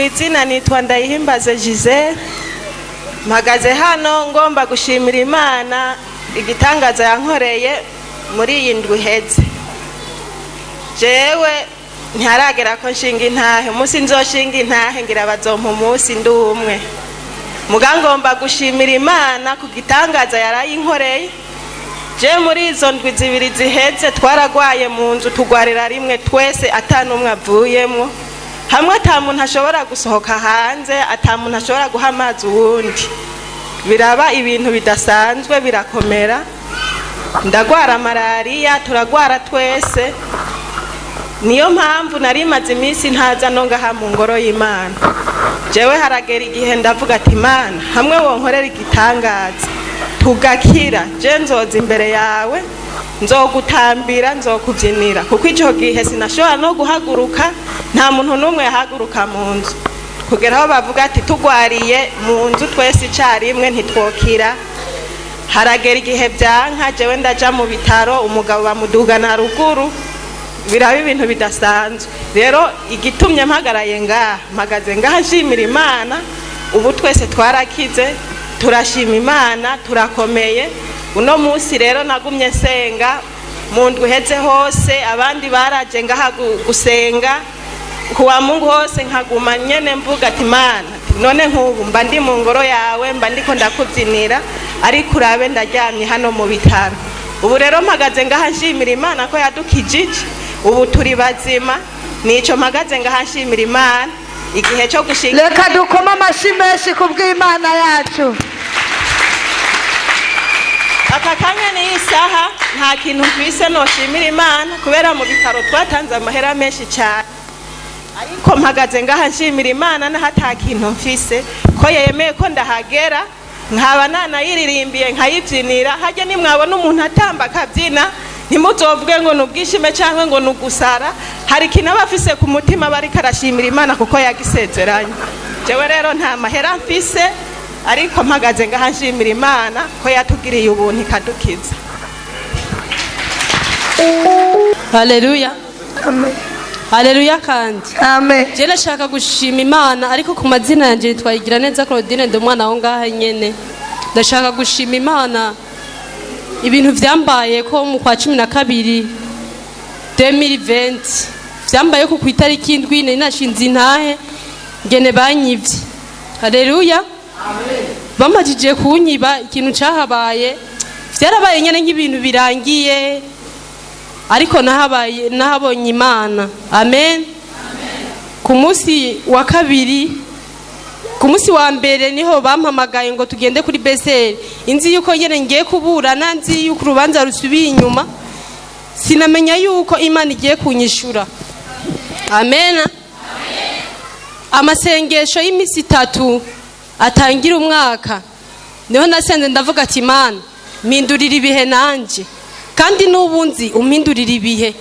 kwizina nitwa Ndayihimbaze Giselle. Mpagaze hano ngomba gushimira Imana igitangaza yankoreye muri iyi ndwi iheze. Jewe ntiharagera ko nshinga intahe, umunsi nzoshinga intahe ngira bazompa umunsi ndi umwe. Muga ngomba gushimira Imana ku gitangaza yarayinkoreye. Je muri izo ndwi zibiri ziheze twaragwaye mu nzu tugwarira rimwe twese atanumwe avuyemo. Hamwe atamuntu ashobora gusohoka hanze, atamuntu ashobora guha amazi uwundi. Biraba ibintu bidasanzwe birakomera. Ndagwara malaria, turagwara twese. Niyo mpamvu nari maze iminsi ntaza no ngaha mu ngoro y'Imana. Jewe haragera igihe ndavuga ati Imana, hamwe wonkorera igitangaza tugakira, je nzoza imbere yawe, nzogutambira, nzokubyinira. Kuko ico gihe sinashobora no guhaguruka, nta muntu numwe yahaguruka mu nzu. Kugeraho bavuga ati tugwariye mu nzu twese icarimwe ntitwokira. Haragera igihe byanka, jewe ndaja mu bitaro, umugabo bamudugana ruguru. Biraba ibintu bidasanzwe. Rero igitumye mpagaraye ngaha, mpagaze ngaha nshimira Imana. Ubu twese twarakize, turashima Imana, turakomeye. Uno munsi rero nagumye nsenga mu ndwi iheze hose, abandi baraje ngaha gusenga. Kuwa Mungu hose nkaguma nyene mvuga ati Imana, none nk'ubu mba ndi mu ngoro yawe, mba ndiko ndakubyinira, ariko urabe ndaryamye hano mu bitaro. Ubu rero mpagaze ngaha nshimira Imana ko yadukijije. Ubu turi bazima, nico mpagaze ngaha nshimira Imana. Igihe cyo gushinga, reka dukoma amashyi menshi kubw'Imana yacu. Aka kanya ni isaha nta kintu twise no shimira Imana kubera mu bitaro twatanze amahera menshi cyane. Ariko mpagaze ngaha nshimira Imana na hata kintu mfise ko yemeye ko ndahagera, nkaba nanayiririmbiye nkayibyinira. Hajye nimwabona umuntu atamba akabyina ntimuzovuge ngo nubwishime cyangwa ngo nugusara. Hari kintu abafise ku mutima bari karashimira Imana kuko yagisezeranye. Jewe rero nta mahera mfise, ariko mpagaze ngaha nshimira Imana ko yatugiriye ubuntu ikadukiza. Haleluya. Amen. Haleluya kandi. Amen. Je nashaka gushima Imana, ariko ku mazina yanje twayigira neza Claudine ndo mwana wo ngaha nyene. Ndashaka gushima Imana ibintu vyambaye ko mu kwa 12 2020 vyambaye ko ku itariki 7 nashinze intahe ngene banyivye. Haleluya. Amen. Bamajije kunyiba ikintu cahabaye vyarabaye nyene nk'ibintu birangiye, ariko nahabonye Imana. Amen. Ku munsi wa kabiri, ku munsi wa mbere niho bampamagaye ngo tugende kuri Beseri. Inzi yuko nyene ngiye kuburana, nzi yuko urubanza rusubiye inyuma. Sinamenya yuko Imana igiye kunyishura. Amen. Amasengesho y'imisi 3 atangira umwaka, niho nasenze ndavuga ati Imana, mpindurira ibihe nanje, kandi n'ubunzi umpindurira ibihe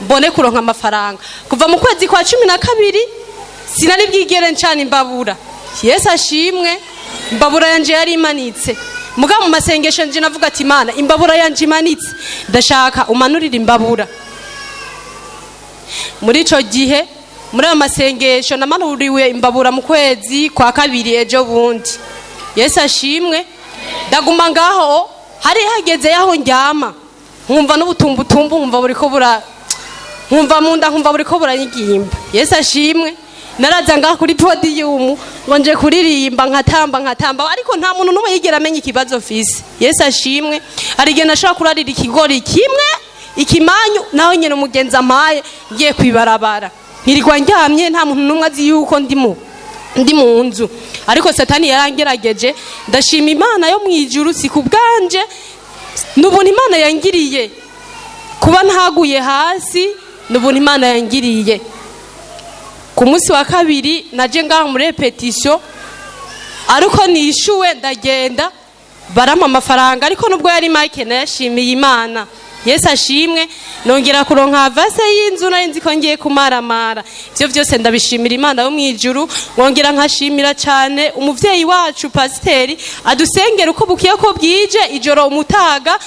mbone kuronka amafaranga. Kuva mu kwezi kwa 12 sinari bwigere ncana imbabura. Yesu ashimwe, imbabura yanje yari imanitse. Muga mu masengesho nje navuga ati Imana, imbabura yanje imanitse, ndashaka umanurira imbabura. Muri ico gihe, muri ayo masengesho namanuriwe imbabura mu kwezi kwa 2 ejo bundi. Yesu ashimwe, ndaguma ngaho, hari hageze yaho ndyama, nkumva n'ubutumbutumbu, nkumva buriko nkumva munda, nkumva buriko buranyigimba. Yesu ashimwe, naraza ngaho kuri podium ngo nje kuririmba nkatamba, ariko nta muntu numwe yigera amenya ikibazo fisi. Yesu ashimwe, arige nashaka kurarira ikigori kimwe ikimanyu, naho nyene umugenza mpaye ngiye kwibarabara. Nirigwa njyamye, nta muntu numwe azi yuko ndi mu nzu, ariko Satani yarangerageje. Ndashima Imana yo mwijuru, si kubwanje, n'ubuntu Imana yangiriye kuba ntaguye hasi, n'ubuntu Imana yangiriye. Ku munsi wa kabiri naje ngaha muri repetition, ariko nishuwe ndagenda barampa amafaranga, ariko nubwo yari make nayashimiye Imana. Yesu ashimwe, nongera kuronka avase y'inzu nari nzi ko ngiye kumaramara. Ivyo vyose ndabishimira Imana yo mwijuru. Ngongera nkashimira cyane umuvyeyi wacu pasiteri adusengera uko bukiye ko bwije ijoro umutaga.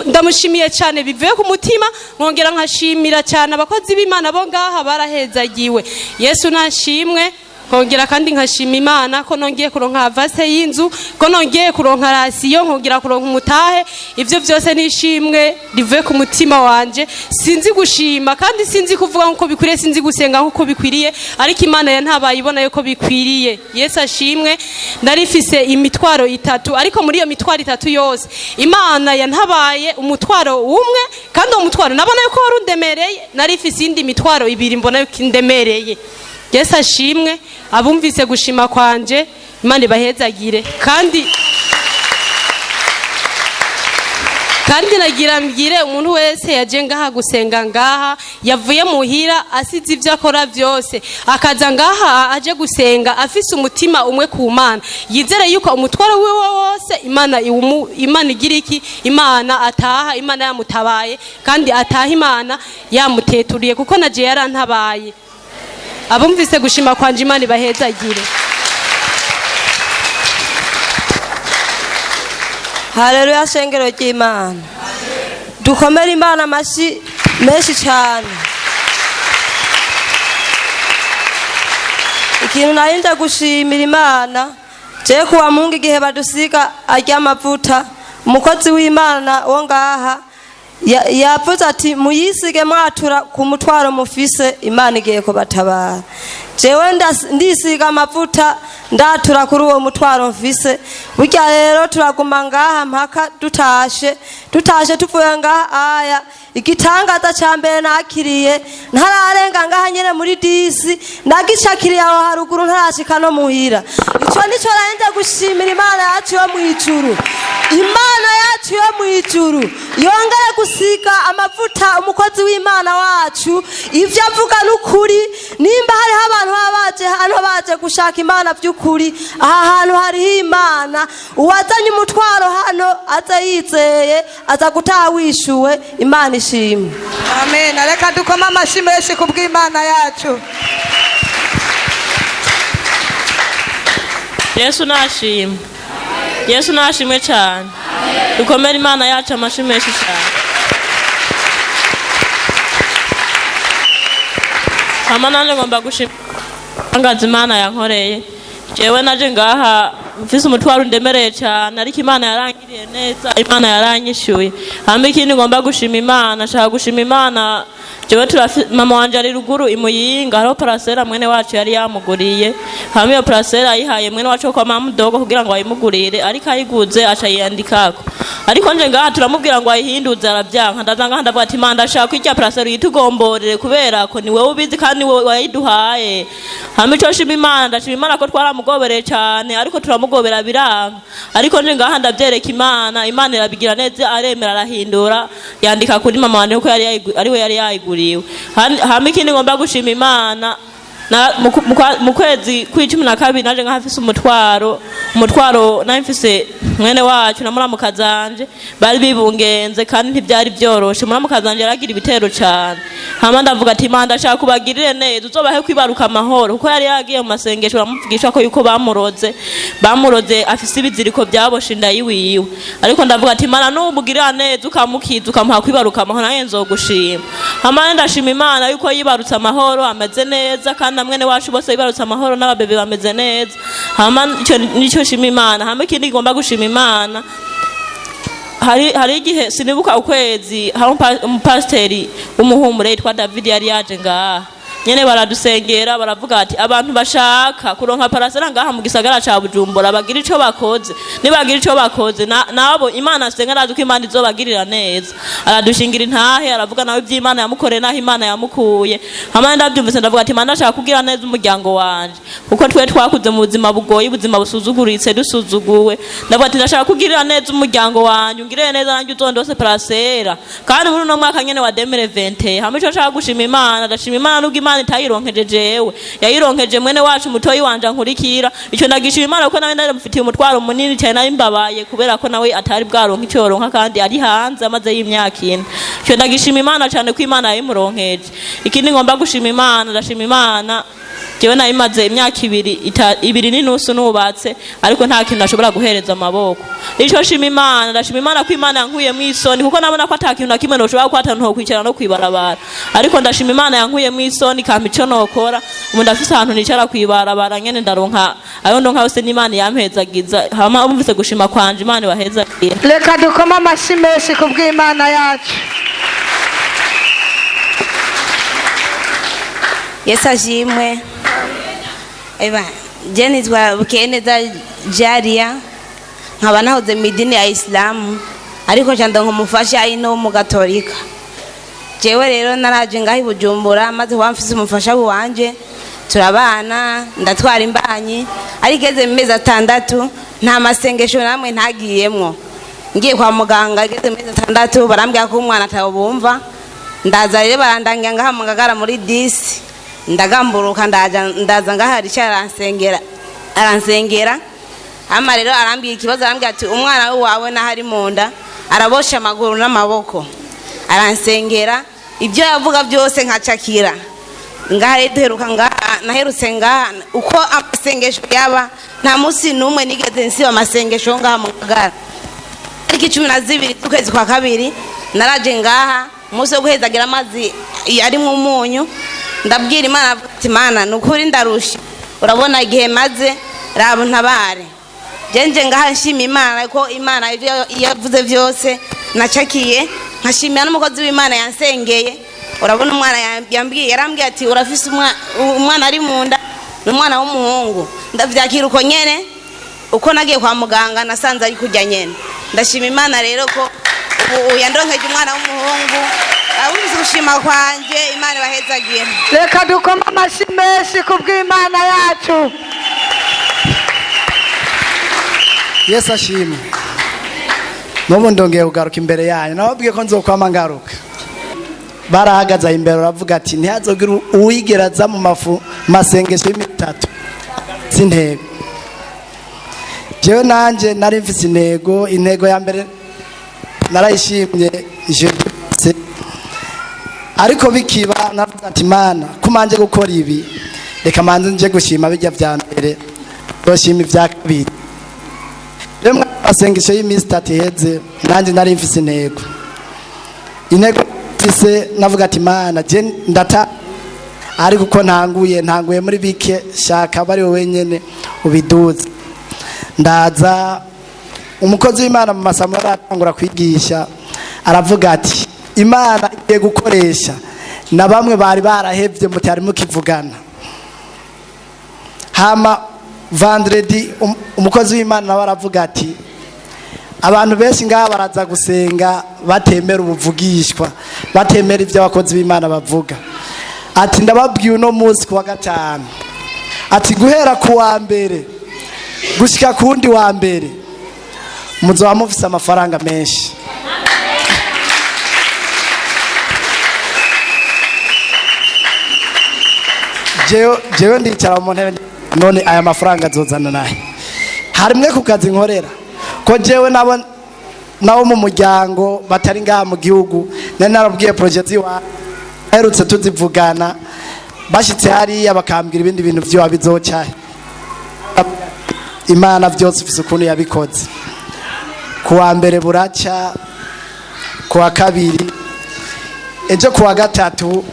Ndamushimiye cyane bivuye ku mutima. Ngongera nkashimira cyane abakozi b'Imana bo ngaha barahezagiwe. Yesu nashimwe. nkongera kandi nkashima imana ko nongeye kuronka vase y'inzu, ko nongeye kuronka rasiyo, nkongera kuronka umutahe. Ivyo vyose nishimwe rivuye ku mutima wanje. Sinzi gushima kandi sinzi kuvuga nkuko bikwiriye, sinzi gusenga nkuko bikwiriye, ariko imana yantabaye ibona yuko bikwiriye. Yesu ashimwe. Narifise imitwaro 3, ariko muri iyo mitwaro 3 yose imana yantabaye umutwaro umwe, kandi uwo mutwaro nabona yuko wari undemereye. Narifise indi mitwaro 2 mbona yuko indemereye. Yesu ashimwe. Abumvise gushima kwanje imana ibahezagire. Kandi nagira mbwire umuntu wese yaje ngaha gusenga ngaha, yavuye muhira asize ivyo akora vyose, akaza ngaha aje gusenga afise umutima umwe ku Mana, yizere yuko umutwaro wiwe wose imana igira iki, imana ataha, imana yamutabaye, kandi ataha imana yamuteturiye, kuko naje yarantabaye. Abumvise gushima kwanje imana ibahezagire. Haleluya, yasengeye Imana. Dukomere Imana amashi menshi cyane. Ikintu narinda gushimira Imana, je kuwa Mungu igihe badusiga arya amavuta, umukozi w'Imana wo ngaha yavuze ati muyisige mwatura ku mutwaro mufise, Imana igiye kubatabara. Jewe ndisiga amavuta ndatura kuri uwo mutwaro mfise. Burya rero turaguma ngaha mpaka tutashe tuvuye ngaha aya igitangaza ca mbere nakiriye ntararenga ngaha nyene muri disi, ndagicakiriye aho haruguru ntarashika no muhira. Ico nico narinde gushimira Imana yacu yo mwijuru. Imana yacu yo mwijuru yongere gusiga amavuta umukozi w'Imana wacu. Ivyo avuga n'ukuri, nimba hariho abantu babaje hano baje gushaka Imana by'ukuri, aha hantu hariho Imana. Uwazanye umutwaro hano aza yizeye, aza gutaha wishuwe. Imana ishimwe. Amen. Reka dukoma amashi menshi kubw'Imana yacu. Yesu nashimwe. Yesu nashimwe cyane. Dukomere Imana yacu amashi menshi cyane. Nanje ngomba gushima angaza Imana yankoreye. Jewe naje ngaha mfise umutwaro ndemereye cyane, ariko Imana yarangiriye neza, Imana yaranyishuye. Hambe ikindi ngomba gushima Imana, shaka gushima Imana. Jewe mama wanje ari ruguru imuyinga, hariho parasera mwene wacu yari yamuguriye. Hamwe iyo parasera ayihaye mwene wacu kwa mamudogo kugira ngo ayimugurire, ariko ayiguze aca yandikako. Ariko nje ngaha turamubwira ngo ayihinduze arabyanka. Ndazanga ndavuga ati Imana ndashaka irya parasera yitugomborere, kubera ko ni wewe ubizi kandi wewe wayiduhaye. Hamwe ico shima Imana, ndashima Imana ko twaramugobereye cyane, ariko turamugobera biranga. Ariko nje ngaha ndavyereka Imana, Imana irabigira neza, aremera arahindura, yandika kuri mama wanje ko ari we yari yayiguriwe. Hamwe ikindi ngomba gushima Imana, mu kwezi kwa12 naje nkafise umutwaro namfise mwene wacu na muramukazanje bari bibungenze, kandi ntibyari byoroshe. Muramukazanje yaragira ibitero cyane. Hama ndavuga ati Imana ndashaka kubagirire neza, uzobahe kwibaruka amahoro, kuko yari yagiye mu masengesho bamuvugisha ko yuko bamuroze afise ibiziriko byaboshe inda yiwiwe. Ariko ndavuga ati Imana n'ubugirira neza ukamukiza ukamuha kwibaruka amahoro, naye nzogushima. Hama ndashima Imana yuko yibarutse amahoro, ameze neza, kandi mwene wacu bose bibarutse amahoro, n'ababebe bameze neza. Hama nico shima Imana. Hama ikindi ngomba gushima Imana, hari igihe sinibuka ukwezi, hari umupasiteri Umuhugu yitwa David yari yaje ngaha nyene, baradusengera baravuga ati abantu bashaka kuronka parasera ngaha mu gisagara ca Bujumbura bagira ico bakoze, nibagira ico bakoze nabo Imana senga nazo ko Imana izobagirira neza. Aradushingira intahe, aravuga nawe ivy'Imana yamukoreye naho Imana yamukuye. Hama ndavyumvise ndavuga ati Imana ndashaka kugira neza umuryango wanje, kuko twe twakuze mu buzima bugoye, ubuzima busuzuguritse, dusuzuguwe. Ndavuga ati ndashaka kugira neza umuryango wanje, ungirire neza nanjye uzondose parasera, kandi muri no mwaka nyene wa 2020. Hama ico nshaka gushima Imana, ndashima Imana nubwo Imana itayironkeje jewe, yayironkeje mwene wacu mutoyi wanje nkurikira. Ico ndagishima Imana ko nawe ndamufitiye umutwaro munini cyane, nari mbabaye kubera ko nawe atari bwaronka icyo yoronka, kandi ari hanze amaze y'imyaka 4. Ico ndagishima Imana cyane ko Imana yayimuronkeje. Ikindi ngomba gushima Imana, ndashima Imana jewe nayimaze imyaka ibiri n'inusu nubatse ariko nta kintu nashobora guhereza amaboko. Nico shima Imana, ndashima Imana ko Imana yankuye mu isoni kuko nabona ko ata kintu na kimwe noshobora kwata nto kwicara no kwibarabara. Ariko ndashima Imana yankuye mu isoni kampa ico nokora. Ubu ndafise ahantu nicara kwibarabara nyene ndaronka ayo ndonka yose n'Imana yampezagiza. Hama umvise gushima kwanje Imana wahezagiye. Reka dukoma amashyi menshi kubw'Imana yacu. Yesu ashimwe. Eba, je nitwa Bukeneza Jaria, nkaba nahoze mu idini ya Islam, ariko cyanda nkumufasha ino mu Gatolika. Jewe rero naraje ngahi Bujumbura maze wamfise umufasha wanje, turabana ndatwara imbanyi, arigeze mu mezi 6 nta masengesho namwe ntagiyemwo. Ngiye kwa muganga igeze mu mezi 6 barambwira ko umwana atawubumva, ndaza rero barandangira ngaha mu Ngagara muri 10. Ndagamburuka ndaza ngahari aransengera ama rero arambira ikibazo arambira ati umwana wawe naho mu nda arabosha amaguru n'amaboko aransengera ibyo yavuga byose nkacakira ngahe duheruka naherutse ngaha uko amasengesho yaba nta munsi numwe nigeze nsiba amasengesho ngaha mu Ngagara. Ariko 12 z'ukwezi kwa kabiri naraje ngaha umunsi wo guhezagira amazi ari mu munyu ndabwira Imana ati Mana nukuri ndarusha urabona igihe maze rabo ntabare jenje ngaha nshima Imana ko Imana yavuze byose nacakiye nkashimira n'umukozi w'Imana yansengeye. Urabona umwana yarambwiye ati urafise umwana ari mu nda n'umwana w'umuhungu ndavyakira uko nyene uko nagiye kwa muganga nasanze ari kujya nyene. Ndashima Imana rero ko ubu yandonkeje umwana w'umuhungu abumvise gushima kwanje Imana bahezagiye. Reka dukoma amashyi menshi kubw'Imana yacu. Yesu ashimwe. N'ubu ndongeye kugaruka imbere yanyu nababwiye ko nzokwama ngaruka. Barahagaze imbere uravuga ati ntihazogira uwigeraza mu masengesho y'imitatu sintego. Jewe nanje nari mfise intego ya mbere narayishimye je ariko bikiba navuga ati Mana kumanje gukora ibi reka manze nje gushima bijya vya mbere doshima ivya kabiri. Remwe asengesho y'imisi 3 heze nanje nari mfise intego mfise navuga ati Mana je ndata ariko uko ntanguye muri bike shaka bari wowe nyene ubiduze. Ndaza umukozi w'Imana mu masamura aratangura kwigisha aravuga ati Imana igiye gukoresha na bamwe bari barahevye mutari mukivugana. Hama vendredi umukozi w'Imana nawe aravuga ati abantu benshi ngaha baraza gusenga batemera ubuvugishwa batemera ibyo abakozi b'Imana bavuga. Ati ndababwiye uno munsi kuwa gatanu ati guhera ku wa mbere gushika kundi wa mbere muzoba mufise amafaranga menshi. Jewe ndicara mu ntebe none aya mafaranga azozana nahe harimwe ku kazi nkorera ko jewe nabo mu muryango batari ngaha mu gihugu nari narabwiye project yiwa herutse tuzivugana bashitse hariya bakambwira ibindi bintu byo bizoca. Imana byose ufise ukuntu yabikoze. Kuwa mbere buraca, kuwa kabiri, ejo kuwa gatatu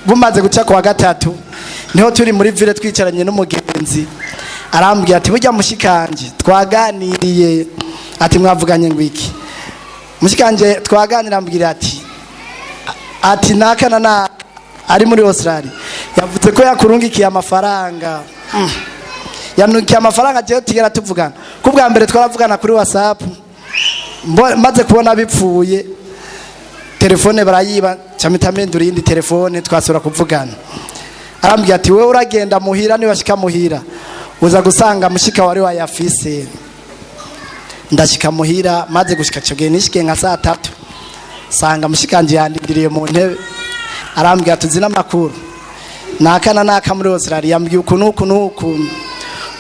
bumaze guca kuwa gatatu niho turi muri ville twicaranye n'umugenzi arambwira ati burya mushikanje twaganiriye ati mwavuganye ngwiki mushikanje twaganira ambwira ati nakana na ari muri Australia yavuze ko yakurungikiye amafaranga yanukiye amafaranga je tigera tuvugana kubwa mbere twaravugana kuri WhatsApp maze kubona bipfuye telefone barayiba cyamitamendu rindi telefone twasura kuvugana arambwira ati wewe uragenda muhira ni washika muhira uza gusanga mushika wari wayafise. Ndashika muhira maze gushika cyoge nishike nka saa 3 sanga mushikanje yandindiriye mu ntebe arambwira tuzina makuru nakana muri Australia yambwiye ukuntu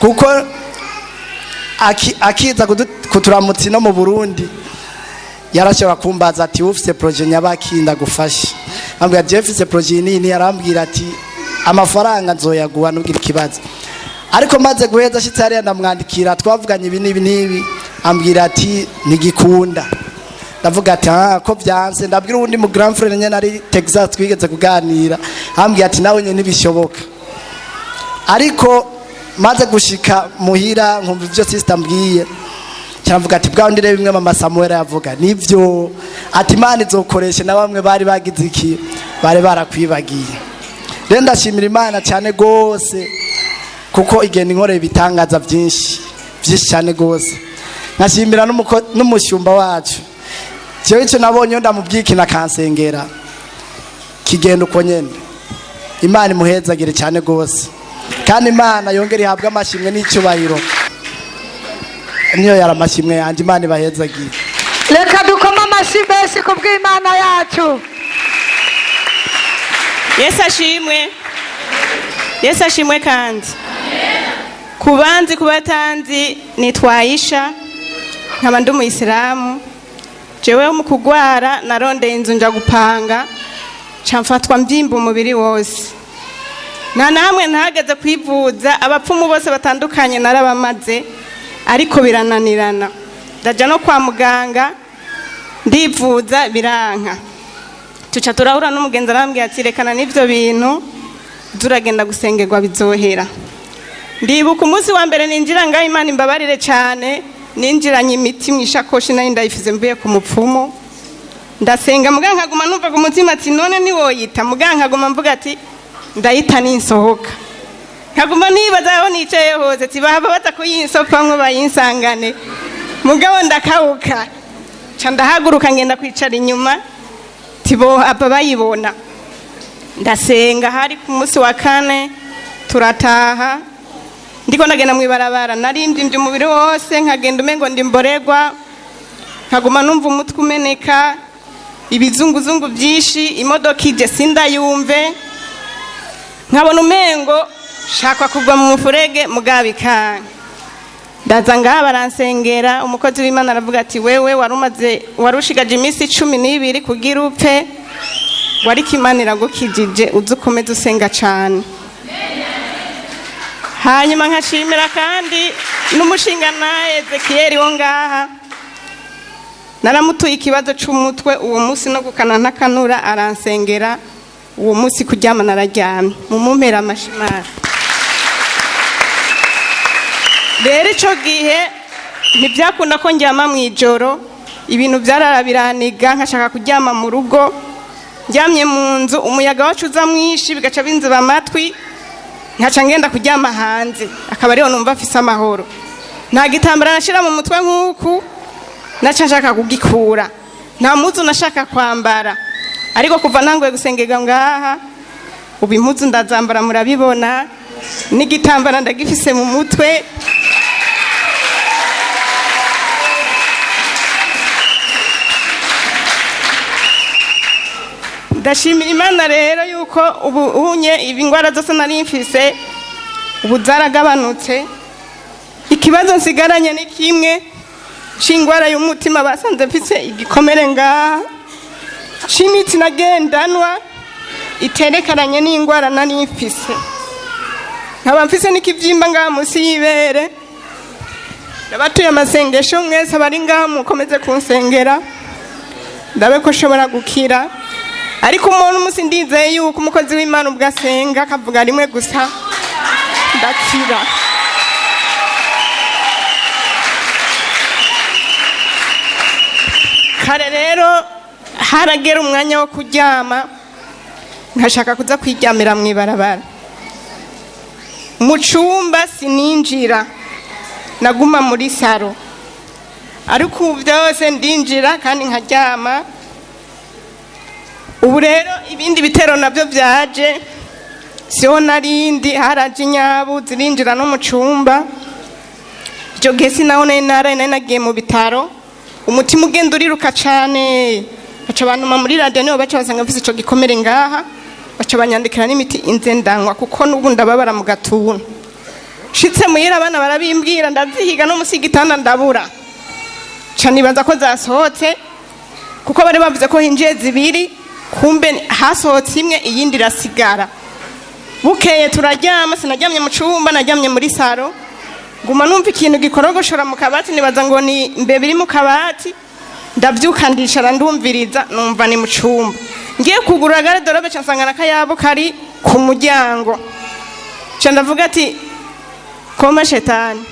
kuko akiza kuturamutsi no mu Burundi yarashobora kumbaza ati ufise projet nyabakinda gufasha ambwira je mfise projet nini arambwira ati amafaranga nzoyaguha nugira ikibazo. Ariko maze guheza ashitse hariya ndamwandikira twavuganye ibi n'ibi ambwira ati ntigikunda. Ndavuga ati ko byanse, ndabwira undi mu grand frère nyene ari Texas twigeze kuganira ambwira ati nawe nyene nibishoboka. Ariko maze gushika muhira nkumva ivyo sister mbwiye cyamvuga ati bwa ndire bimwe mama Samuel yavuga nivyo ati Imana izokoresha na bamwe bari bagize iki bari barakwibagiye. Rero ndashimira Imana cyane gose kuko igenda inkoreye ibitangaza byinshi cyane gose. Nkashimira n'umushumba wacu cyo icyo nabonye ndamubwikina kansengera kigenda uko nyene. Imana imuhezagire cyane gose kandi Imana yongere ihabwe amashimwe n'icyubahiro. Niyo yara amashimwe yanje, Imana ibahezagire. Reka dukoma amashimwe ku bw'Imana yacu. Yesu ashimwe. Yesu ashimwe kandi. Kubanzi kubatanzi nitwayisha nkaba ndi umuyisilamu. Jewe mu kugwara narondeye inzu nja gupanga camfatwa mbyimba umubiri wose. Na namwe ntageze kwivuza, abapfumu bose batandukanye narabamaze ariko birananirana. Ndaja no kwa muganga ndivuza biranka. Tuca turahura n'umugenzi arambwira ati rekana n'ivyo bintu turagenda gusengerwa bizohera. Ndibuka umunsi wa mbere ninjira ngaho, Imana imbabarire cyane, ninjiranye imiti mwishakoshi nayo ndayifize mvuye ku mupfumu. Ndasenga muganga nkaguma numva ku mutima ati none ni woyita. Muganga nkaguma mvuga ati ndayita ninsohoka. Nkaguma nibaza aho nicaye hose ati baba batakuyinsopa bayinsangane. Mugabo ndakawuka ca ndahaguruka ngenda kwicara inyuma tibo aba bayibona. Ndasenga hari ku munsi wa kane turataha, ndiko ndagenda mwibarabara narimvye umubiri wose nkagenda umengo ndimboregwa, nkaguma numva umutwe umeneka, ibizunguzungu byinshi, imodoka ije sindayumve, nkabona umengo shaka kugwa mu mufurege mugabika. Ndaza ngaha baransengera, umukozi w'Imana aravuga ati wewe warushigaje iminsi 12 kugira upfe, wari kimanira gukijije uzukomeza usenga cyane. Hanyuma nkashimira kandi n'umushinga naye Ezekiel wo ngaha, naramutuye ikibazo c'umutwe uwo munsi no gukana ntakanura aransengera, uwo munsi kuryama nararyamye mumumpera amashimara. Rero ico gihe ntibyakunda ko njyama mwijoro, ibintu byararabiraniga nkashaka kuryama mu rugo, njyamye mu nzu umuyaga wacu uza mwishi bigaca binziba amatwi, nkaca ngenda kuryama hanze, akaba ariho numva afise amahoro. Nta gitambara nashira mu mutwe nk'uku, naca nshaka kugikura, nta muzu nashaka kwambara. Ariko kuva ntanguye gusengerwa ngaha ubu impuzu ndazambara murabibona, n'igitambara ndagifise mu mutwe. Ndashimira Imana rero yuko ubu unye ibingwara zose nari mfise ubu zaragabanutse. Ikibazo nsigaranye ni kimwe c'ingwara y'umutima, basanze mfise igikomere ngaha c'imitsi nagendanwa iterekeranye n'ingwara nari mfise, nkaba mfise n'ikivyimba ngaha munsi y'ibere. Ndabatuye amasengesho mwese abari ngaha mukomeze kunsengera ndabe ko shobora gukira. Ariko umuntu musi ndizeye yuko umukozi w'Imana ubwo asenga akavuga rimwe gusa ndakira. Kare rero haragera umwanya wo kuryama nkashaka kuza kwiryamira mwibarabara, mu cumba sininjira, naguma muri saro. Ariko ubu byose ndinjira kandi nkaryama. Ubu rero ibindi bitero nabyo byaje, siho narindi, haraje inyabu zirinjira no mu cumba. Icyo gihe sinaho nari nagiye mu bitaro, umutima ugenda uriruka cyane, baca abantu muri radio nibo baca basanga mfise ico gikomere ngaha, baca banyandikira n'imiti inzendanywa kuko n'ubu ndababara mu gatuntu. Shitse muhira abana barabimbwira, ndazihiga no musigitanda ndabura, ca nibaza ko zasohotse kuko bari bavuze ko hinjiye zibiri, kumbe hasohotse imwe iyindi irasigara. bukeye turaryama, sinaryamye mu cyumba, naryamye muri saro, nguma numva ikintu gikorogoshora mu kabati, nibaza ngo ni imbeba iri mu kabati, ndabyuka ndicara ndumviriza, numva ni mu cyumba. Ngiye kugurura garadorobe nsanga n'akayabo kari ku muryango, nca ndavuga ati koma shetani.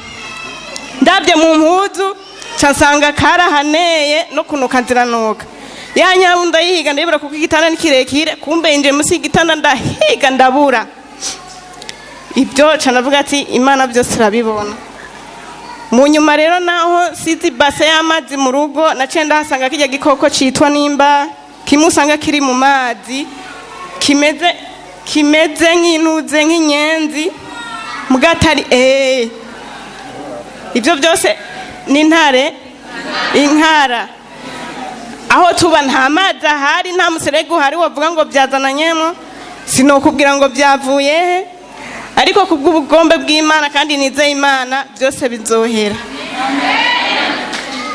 Ndabye mu mpuzu nsanga karahaneye no kunuka nziranuka. Ya nyabu ndayihiga ndabura kuko igitanda ni kirekire, kumbe yinjiye munsi y'igitanda ndahiga ndabura. Ibyo nca ndavuga ati Imana byose irabibona. Mu nyuma rero naho sizi base y'amazi mu rugo, naciye ndahasanga kijya gikoko citwa nimba, kimusanga kiri mu mazi, kimeze nk'intuze nk'inyenzi mugatari ibyo byose ni inkara. Aho tuba nta mazi ahari, nta muserege uhari wavuga ngo byazananyemo, sinokubwira ngo byavuye he, ariko kubw'ubugombe bw'Imana kandi nizeye Imana byose bizohera.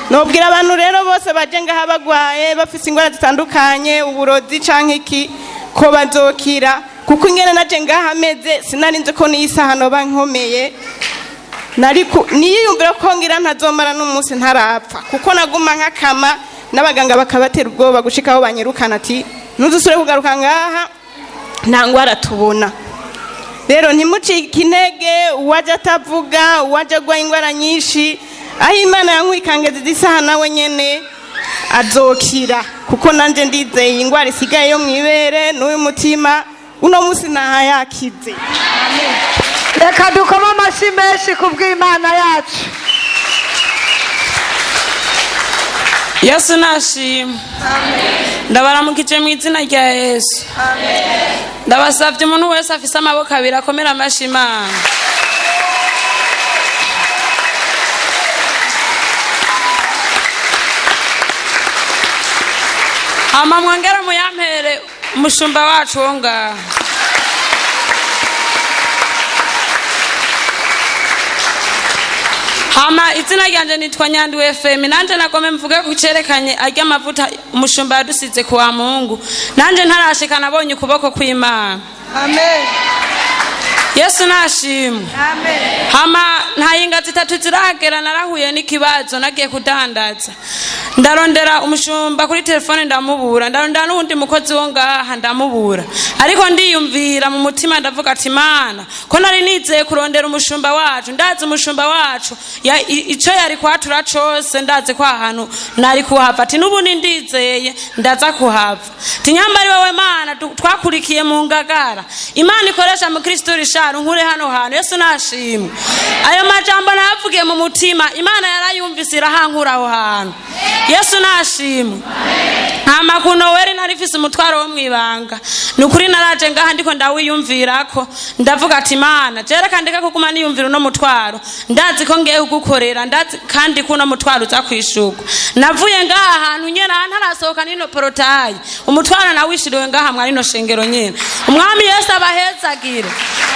Nobwira abantu rero bose baje ngaha bagwaye bafise ingwara zitandukanye, uburozi canke iki, ko bazokira, kuko ingene naje ngaha ameze sinarinze ko niyisaha noba nkomeye, niyiyumvira ko ngira ntazomara n'umunsi ntarapfa, kuko naguma nk'akama n'abaganga bakabatera ubwoba gushika aho banyirukana ati ntuzusure kugaruka ngaha nta ngwara tubona. Rero ntimucike intege, uwaje atavuga, uwaje agwaye ingwara nyinshi, aho Imana yankwikangeza isaha nawe nyene azokira, kuko nanje ndizeye ingwara isigaye yo mwibere n'uyu mutima uno munsi nahayakize. Reka dukoma amashyi menshi kubw'Imana yacu. Yesu nashimwe. Ndabaramukije mu izina rya Yesu. Ndabasavye umuntu wese afise amaboko abiri akomera amashyi Imana. Hama mwongera muyampere umushumba wacu wo ngaha. Hama izina ryanje nitwa Nyandu FM, nanje nagome mvuge kucerekanye arya amavuta umushumba yadusize kwa Mungu, nanje ntarashika nabonye ukuboko kw'Imana. Amen. Yesu nashimwe. Amen. Hama ntayinga zitatu ziragera narahuye n'ikibazo nagiye kudandaza, ndarondera umushumba kuri telefone ndamubura, ndarondera n'undi mukozi wo ngaha ndamubura, ariko ndiyumvira mu mutima ndavuga ati Mana, ko nari nizeye kurondera umushumba wacu, ndazi umushumba wacu ico yari kwatura cose, ndazi kwa hantu nari kuhava, ati n'ubundi ndizeye ndaza kuhava, ati nyambari wewe Mana twakurikiye mu ngagara, Imana ikoresha mu Kristo risharu nkure hano hantu. Yesu nashimwe. Ayo majambo navugiye mu mutima Imana yarayumvise irahankura aho hantu. Yesu nashimwe. Hama kuno weri narifise umutwaro wo mwibanga, nukuri naraje ngaha ndiko ndawiyumvirako, ndavuga ati Mana jereka ndeka kuguma niyumvira uno mutwaro, ndazi ko ngiye kugukorera, ndazi kandi kuno mutwaro uza kwishurwa. Navuye ngaha ahantu nyene ntarasohoka nino porotayi, umutwaro nawishiriwe ngaha mwari no shengero nyene. Umwami Yesu abahezagire.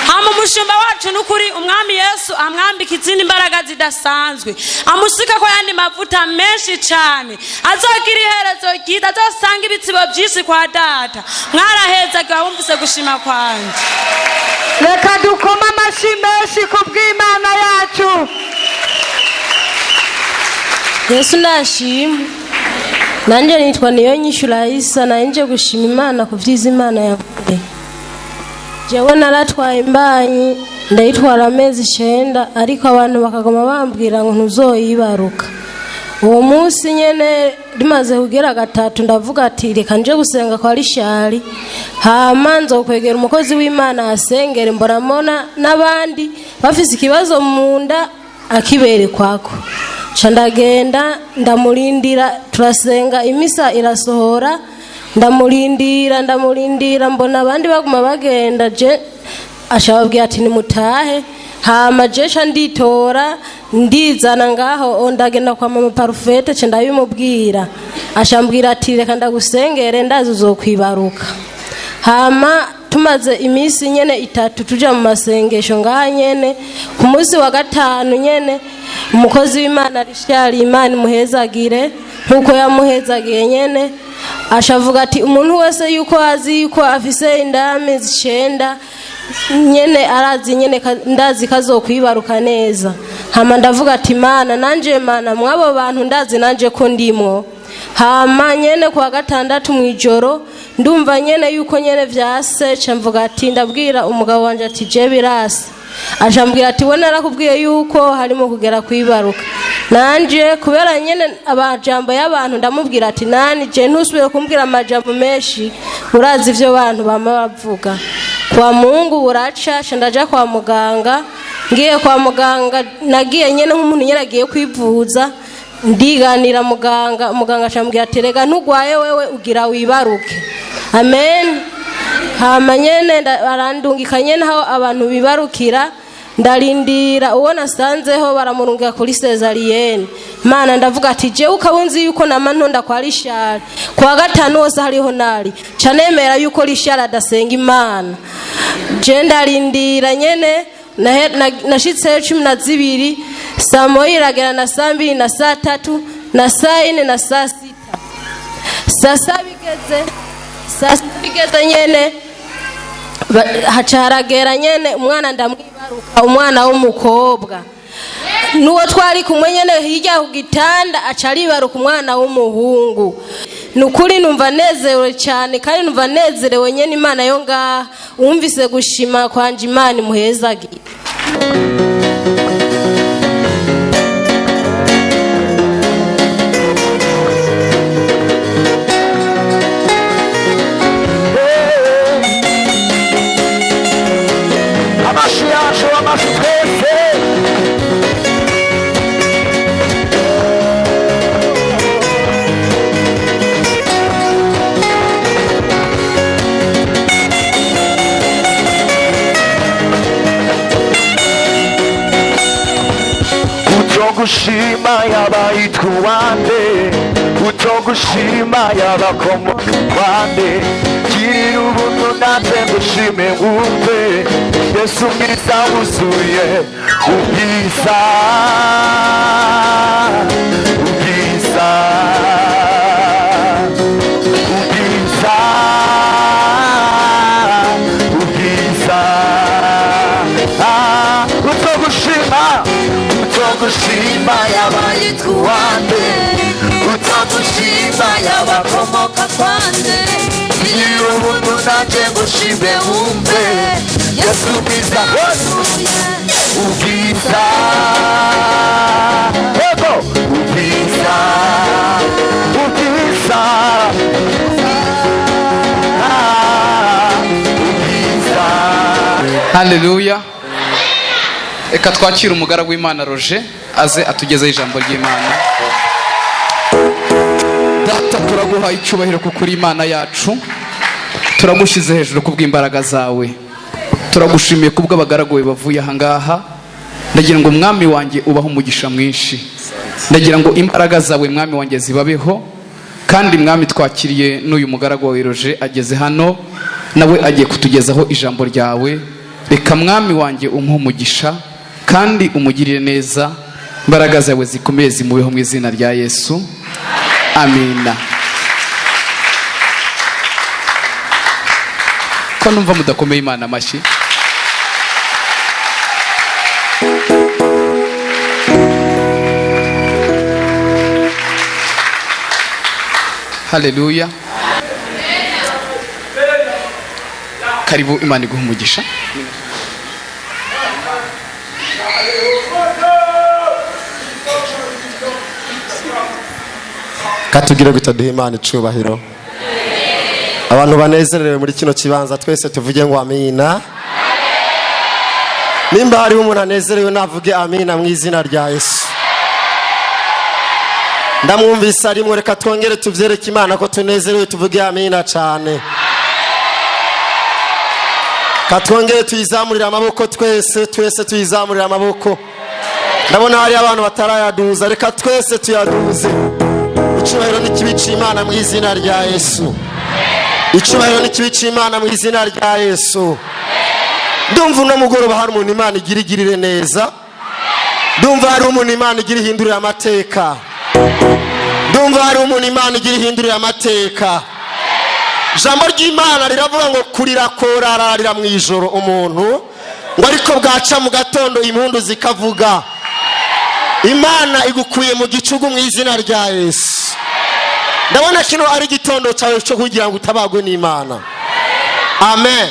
Hama umushumba wacu nukuri umwami Yesu amwambika izindi imbaraga zidasanzwe, amusika ko yandi mavuta menshi cyane, azogira iherezo ryiza, azosanga ibitsibo byinshi kwa data. Mwarahezaga wumvise gushima kwanje. Reka dukoma amashyi menshi kubw'Imana yacu. Yesu nashimwe. Nanje nitwa Niyonyishura Isa, nanje gushima Imana kuvyiza Imana yavuye. Jewe naratwaye imbanyi ndayitwara amezi 9, ariko abantu bakagoma bambwira ngo ntuzoyibaruka. Uwo munsi nyene rimaze kugera gatatu ndavuga ati reka nje gusenga kwa Rishari, hama nzokwegera umukozi w'Imana asengere, mboramona n'abandi bafise ikibazo mu nda akiberekwako. Ca ndagenda ndamurindira, turasenga imisa irasohora, ndamurindira mbona abandi baguma bagenda, je ashababwira ati nimutahe. Hama jesha nditora ndizana ngaho ndagenda kwa mama Parufete, ce ndabimubwira, ashambwira ati reka ndagusengere ndazi uzokwibaruka. Hama tumaze imisi nyene 3 tuja mu masengesho ngaha nyene, ku munsi wa gatanu nyene umukozi w'Imana Rishari, Imana muhezagire nkuko yamuhezagiye nyene, ashavuga ati umuntu wese yuko azi yuko afise indame 9 nyene arazi nyene ndazi kazokwibaruka neza. Hama ndavuga ati Mana nanje Mana mwabo bantu ndazi nanje ko ndimwo. Hama nyene kwa gatandatu mwijoro ndumva nyene yuko nyene vyase camvuga ati ndabwira umugabo wanje ati je birase. Ajambwira ati we narakubwiye yuko harimo kugera kwibaruka. Nanje kubera nyene abajambo y'abantu ndamubwira ati nani je ntusubire kumbwira amajambo menshi urazi ivyo bantu bama bavuga. Kwa Mungu buraca ndaja kwa muganga. Ngiye kwa muganga nagiye nyene nk'umuntu nyene agiye kwivuza ndiganira muganga acambwira ati rega ntugwaye wewe ugira wibaruke. Amen. Hama nyene arandungika nyene aho abantu bibarukira ndarindira uwo nasanzeho baramurungira kuri Cesarienne. Mana ndavuga ati je ukabunzi yuko namantonda kwa Richard kwa gatanu wose hariho nari canemera yuko Richard adasenga Imana. Je ndarindira nyene nashitse 12 saa moya iragera na saa 2 na saa 3 na saa 4 na saa 6 sasa bigeze nyene hacaragera nyene umwana ndamwibaruka umwana w'umukobwa nuwo twari kumwe nyene hirya ku gitanda acaribaruka umwana w'umuhungu. Nukuri numva nezerewe cyane kandi numva nezerewe nyene Imana yo ngaha umvise gushima kwanje Imana muhezagire. Utogushima yabayitwa uwande, utogushima yabakomoka kwande, girira ubuntu natwe ngushime wumve, Yesu mwiza wuzuye ubwiza, ubwiza, ubwiza, ubwiza, utogushima utogushima yabayitwa uwande, utogushima yabakomoka kwande, girira ubuntu nanje ngushime wumve, Yesu mwiza wuzuye ubwiza, ubwiza, ubwiza, ubwiza. Haleluya. Eka twakira umugaragu w'Imana Roger aze atugezeho ijambo ry'Imana. Data turaguha icyubahiro kuko uri Imana yacu, turagushize hejuru kubw'imbaraga zawe, turagushimiye kubw'abagaragu bavuye ahangaha. Ndagira ngo mwami wanjye ubaho umugisha mwinshi, ndagira ngo imbaraga zawe mwami wanjye zibabeho, kandi mwami twakiriye n'uyu mugaragu wawe Roger ageze hano nawe agiye kutugezaho ijambo ryawe. Reka mwami wanjye umuhe umugisha kandi umugirire neza, imbaraga zawe zikomeye zimubeho mu izina rya Yesu, amina. Ko numva mudakomeye Imana amashyi. Haleluya. Karibu, Imana iguhe umugisha. Katugire gutaduha Imana icubahiro. Abantu banezerewe muri kino kibanza twese tuvuge ngo amina. Nimba hari umuntu anezerewe navuge amina mu izina rya Yesu. Ndamwumvise arimwe, reka twongere tuvyereke Imana ko tunezerewe tuvuge amina cyane. Katwongere tuyizamurira amaboko twese tuyizamurira amaboko. Ndabona hari abantu batarayaduza, reka twese tuyaduze. Icyubahiro n'ikibica Imana mu izina rya Yesu. Icyubahiro n'ikibica Imana mu izina rya Yesu. Ndumva uno mugoroba hari umuntu Imana igirigirire neza. Ndumva hari umuntu Imana igirihindurira amateka. Ndumva hari umuntu Imana igirihindurira amateka. ijambo ry'Imana riravuga ngo kurira korararira mu ijoro umuntu ngo ariko bwaca mu gatondo impundu zikavuga. Imana igukuye mu gicugu mu izina rya Yesu. Ndabona kino ari gitondo cyawe cyo kugira ngo utabagwe n'Imana. Amen.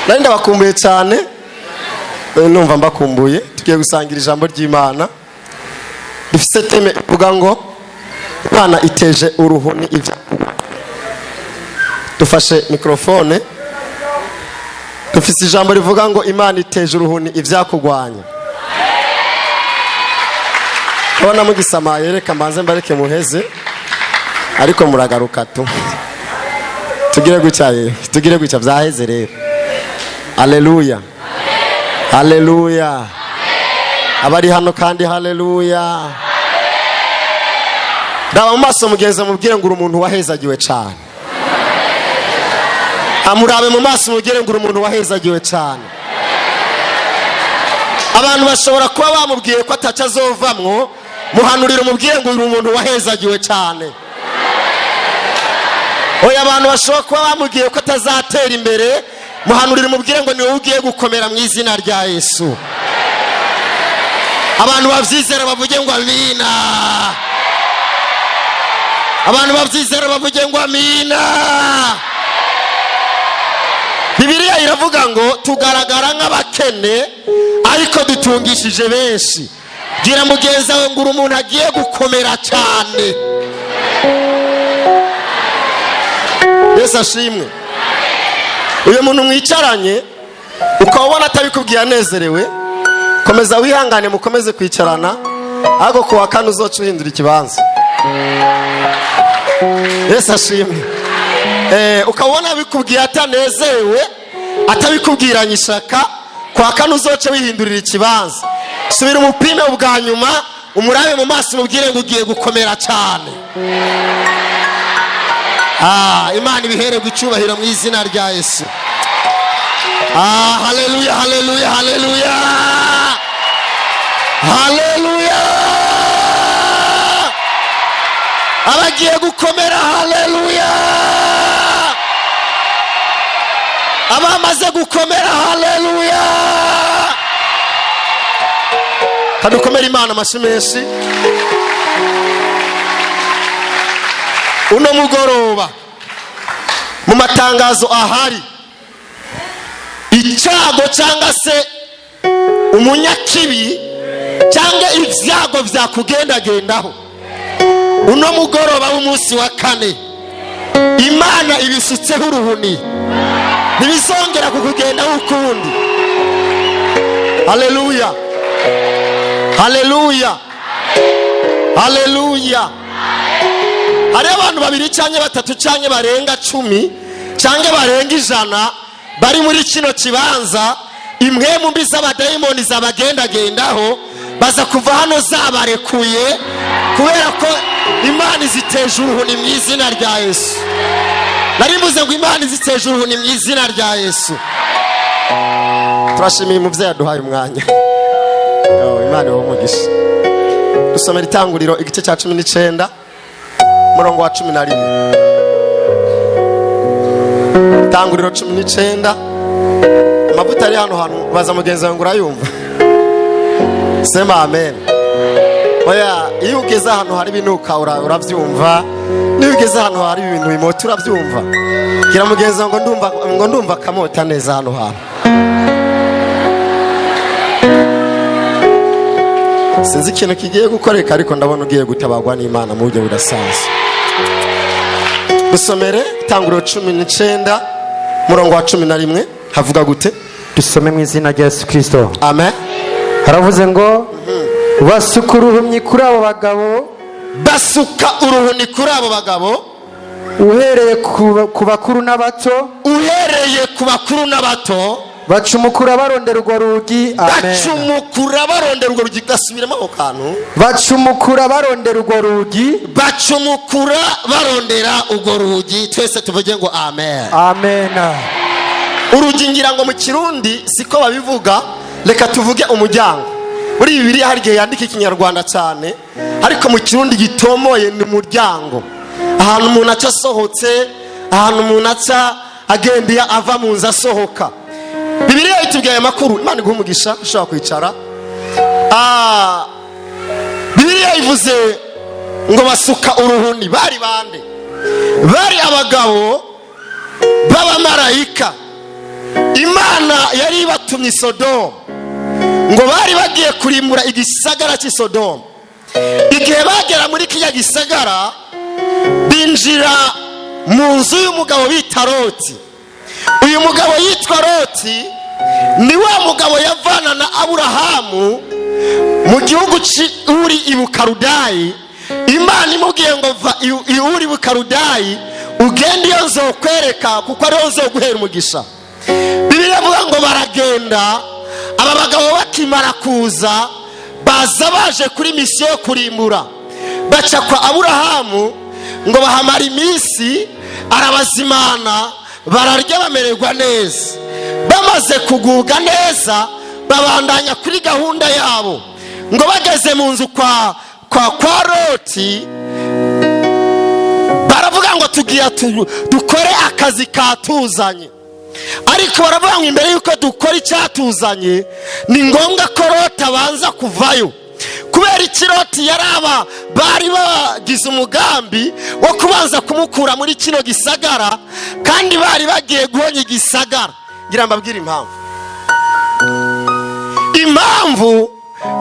Nari ndabakumbuye cyane, numva mbakumbuye. Tugiye gusangira ijambo ry'Imana. Dufite teme ivuga ngo Imana iteje uruhuni ivya. Dufashe mikrofone. Dufite ijambo rivuga ngo Imana iteje uruhuni ivyakugwanya. Abana mugisamaye reka mbanze mbareke muheze ariko muragaruka tu. Tugire gutya vyaheze rero. Haleluya. Haleluya. Abari hano kandi haleluya. Ndaba mu maso mugenza mubwire ngo umuntu wahezagiwe cyane. Amurabe mu maso mubwire ngo umuntu wahezagiwe cyane. Abantu bashobora kuba bamubwiye ko atacazovamwo, muhanurira mubwire ngo umuntu wahezagiwe cyane. Oya, abantu bashobora kuba bamubwiye ko atazatera imbere, muhanurira mubwire ngo niwe ugiye gukomera mu izina rya Yesu. Abantu bavyizera bavuge ngo amina. Abantu bavyizera bavuge ngo amina. Bibiliya iravuga ngo tugaragara nk'abakene ariko dutungishije benshi. Gira mugenza we ngo umuntu agiye gukomera cyane. Yesu ashimwe. Uyu muntu mwicaranye ukabona atabikubwiye anezerewe, komeza wihangane mukomeze kwicarana, ahubwo kuwa kane uzoca uhindura ikibanza. Yesu ashimwe. Ukabona bikubwiye atanezerewe, atabikubwiranye ishaka, kuwa kane uzoca wihindurira ikibanza. Subira umupime ubwa nyuma, umurabe mu maso mubwire ngo ugiye gukomera cyane. Imana ibihererwe icyubahiro mu izina rya Yesu. Haleluya, haleluya, haleluya. Haleluya. Abagiye gukomera, haleluya. Abamaze gukomera, haleluya. Kadukomera Imana amashyi menshi. Uno mugoroba mu matangazo ahari, icyago cyangwa se umunyakibi cyangwa ibyago byakugendagendaho, uno mugoroba w'umunsi wa kane Imana ibisutseho uruhuni, ntibizongera kukugendaho ukundi. Haleluya, haleluya, haleluya. Hari abantu babiri cyangwa batatu cyangwa barenga 10 cyangwa barenga 100 bari muri kino kibanza, imwe mu mbi z'abadayimoni zabagendagendaho baza kuva hano zabarekuye kubera ko Imana iziteje uruhuni mu izina rya Yesu. Narimbuze ngo Imana iziteje uruhuni mu izina rya Yesu. Turashimiye umuvyeyi aduhaye umwanya. Imana ibamugisha. Dusomera itanguriro igice cya 19 murongo wa 11. Itanguriro 19. Amavuta ari hano hantu baza mugenzi wangu urayumva. Sema amen. Oya, iyo ugeze hano hari binuka uravyumva, niyo ugeze hano hari ibintu bimota uravyumva. Gira mugenzi wangu ndumva kamota neza hano hantu. Sinzi ikintu kigiye gukoreka ariko ndabona ugiye gutabagwa n'Imana mu buryo budasanzwe. Dusomere itanguriro 19 murongo wa 11 havuga gute? Dusome mu izina rya Yesu Kristo. Amen. Haravuze ngo basuka uruhumyi kuri abo bagabo, basuka uruhuni kuri abo bagabo, uhereye ku bakuru n'abato, uhereye ku bakuru n'abato, bacumukura barondera urwo rugi. Amen. Bacumukura barondera urwo rugi. Gasubiremo ako kantu. Bacumukura barondera urwo rugi. Bacumukura barondera urwo rugi. Twese tuvuge ngo amen. Amen. Urugi ngira ngo mu Kirundi siko babivuga, reka tuvuge umuryango. Muri Bibiliya hari igihe yandika ikinyarwanda cyane, ariko mu Kirundi gitomoye ni umuryango. Ahantu umuntu acasohotse ahantu umuntu aca agenda ava mu nzu asohoka. Bibiliya itubwiye aya makuru. Imana iguhe umugisha, ushobora kwicara. Bibiliya ivuze ngo basuka uruhuni. Bari bande? Bari abagabo b'abamarayika. Imana yari batumye Sodomu ngo bari bagiye kurimbura igisagara cy'i Sodomu. Igihe bagera muri kiriya gisagara, binjira mu nzu y'umugabo bita Loti. Uyu mugabo yitwa Loti ni wa mugabo yavana na Aburahamu mu gihugu cy'Uri Ibukarudayi. Imana imubwiye ngo va Uri Ibukarudayi ugende iyo nzokwereka kuko ariho nzoguhera umugisha. Bibiliya ivuga ngo baragenda, aba bagabo bakimara kuza baza baje kuri misiyo yo kurimbura. Baca kwa Aburahamu ngo bahamara iminsi, arabazimana, bararya bamererwa neza. Bamaze kugubwa neza babandanya kuri gahunda yabo. Ngo bageze mu nzu kwa Loti, baravuga ngo tugiye dukore akazi katuzanye. Ariko baravuga ngo imbere yuko dukora icyatuzanye ni ngombwa ko Loti abanza kuvayo. Kubera iki Loti yaraba bari bagize umugambi wo kubanza kumukura muri kino gisagara, kandi bari bagiye guhonya igisagara. Ngira mbabwire impamvu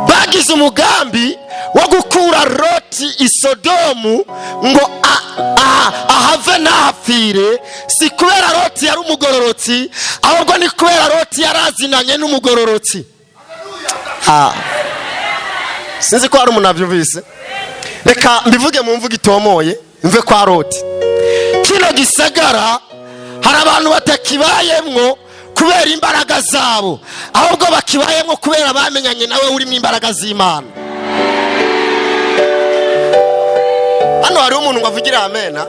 bagize umugambi wo gukura Loti i Sodomu ngo ahave n'ahapfire. Si kubera Loti yari umugororotsi, ahubwo ni kubera Loti yarazinanye n'umugororotsi. Sinzi ko hari umuntu abyumvise. Reka mbivuge mu mvugo itomoye, mve kwa Loti. Kino gisagara hari abantu batakibayemwo kubera imbaraga zabo, ahubwo bakibayemwo kubera bamenyanye nawe uri mu imbaraga z'Imana. Hano hari umuntu ngo avugira amena.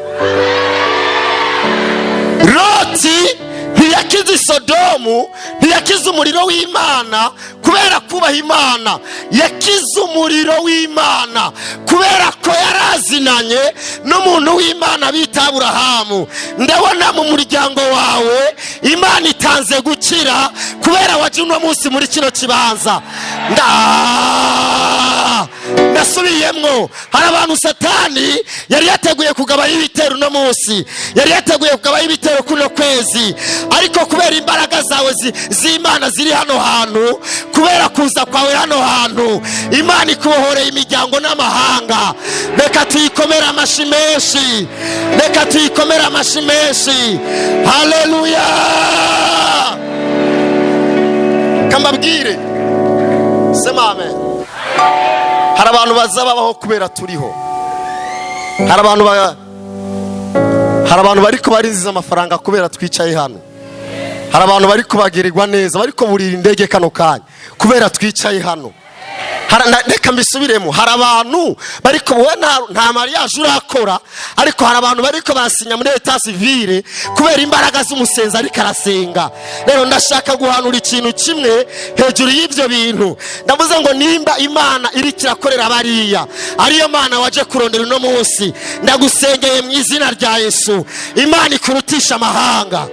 Loti ntiyakize Sodomu, ntiyakize umuriro w'Imana kubera kubaha Imana. Yakize umuriro w'Imana kubera ko yarazinanye n'umuntu w'Imana bita Aburahamu. Ndabona mu muryango wawe Imana itanze gukira kubera waje uno munsi muri kino kibanza. Nasubiyemwo, hari abantu Satani yari yateguye kugabaho ibitero uno munsi, yari yateguye kugabaho ibitero kuno kwezi, ariko kubera imbaraga zawe z'Imana ziri hano hantu, kubera kuza kwawe hano hantu, Imana ikubohoreye imiryango n'amahanga. Reka tuyikomere amashyi menshi, reka tuyikomere amashyi menshi. Haleluya! Kambabwire, sema amen. Hari abantu bazabaho kubera turiho. Hari abantu bariko barinziza amafaranga kubera twicaye hano. Hari abantu bariko bagirirwa neza, bariko burira indege kano kanya kubera twicaye hano. Reka mbisubiremo, hari abantu bariko nta mariage urakora, ariko hari abantu bariko basinya muri etat civile kubera imbaraga z'umusenzi ariko arasenga. Rero ndashaka guhanura ikintu kimwe hejuru y'ibyo bintu. Ndavuze ngo nimba Imana iri kirakorera bariya, ariyo Mana waje kurondera uno munsi, ndagusengeye mu izina rya Yesu, Imana ikurutisha amahanga.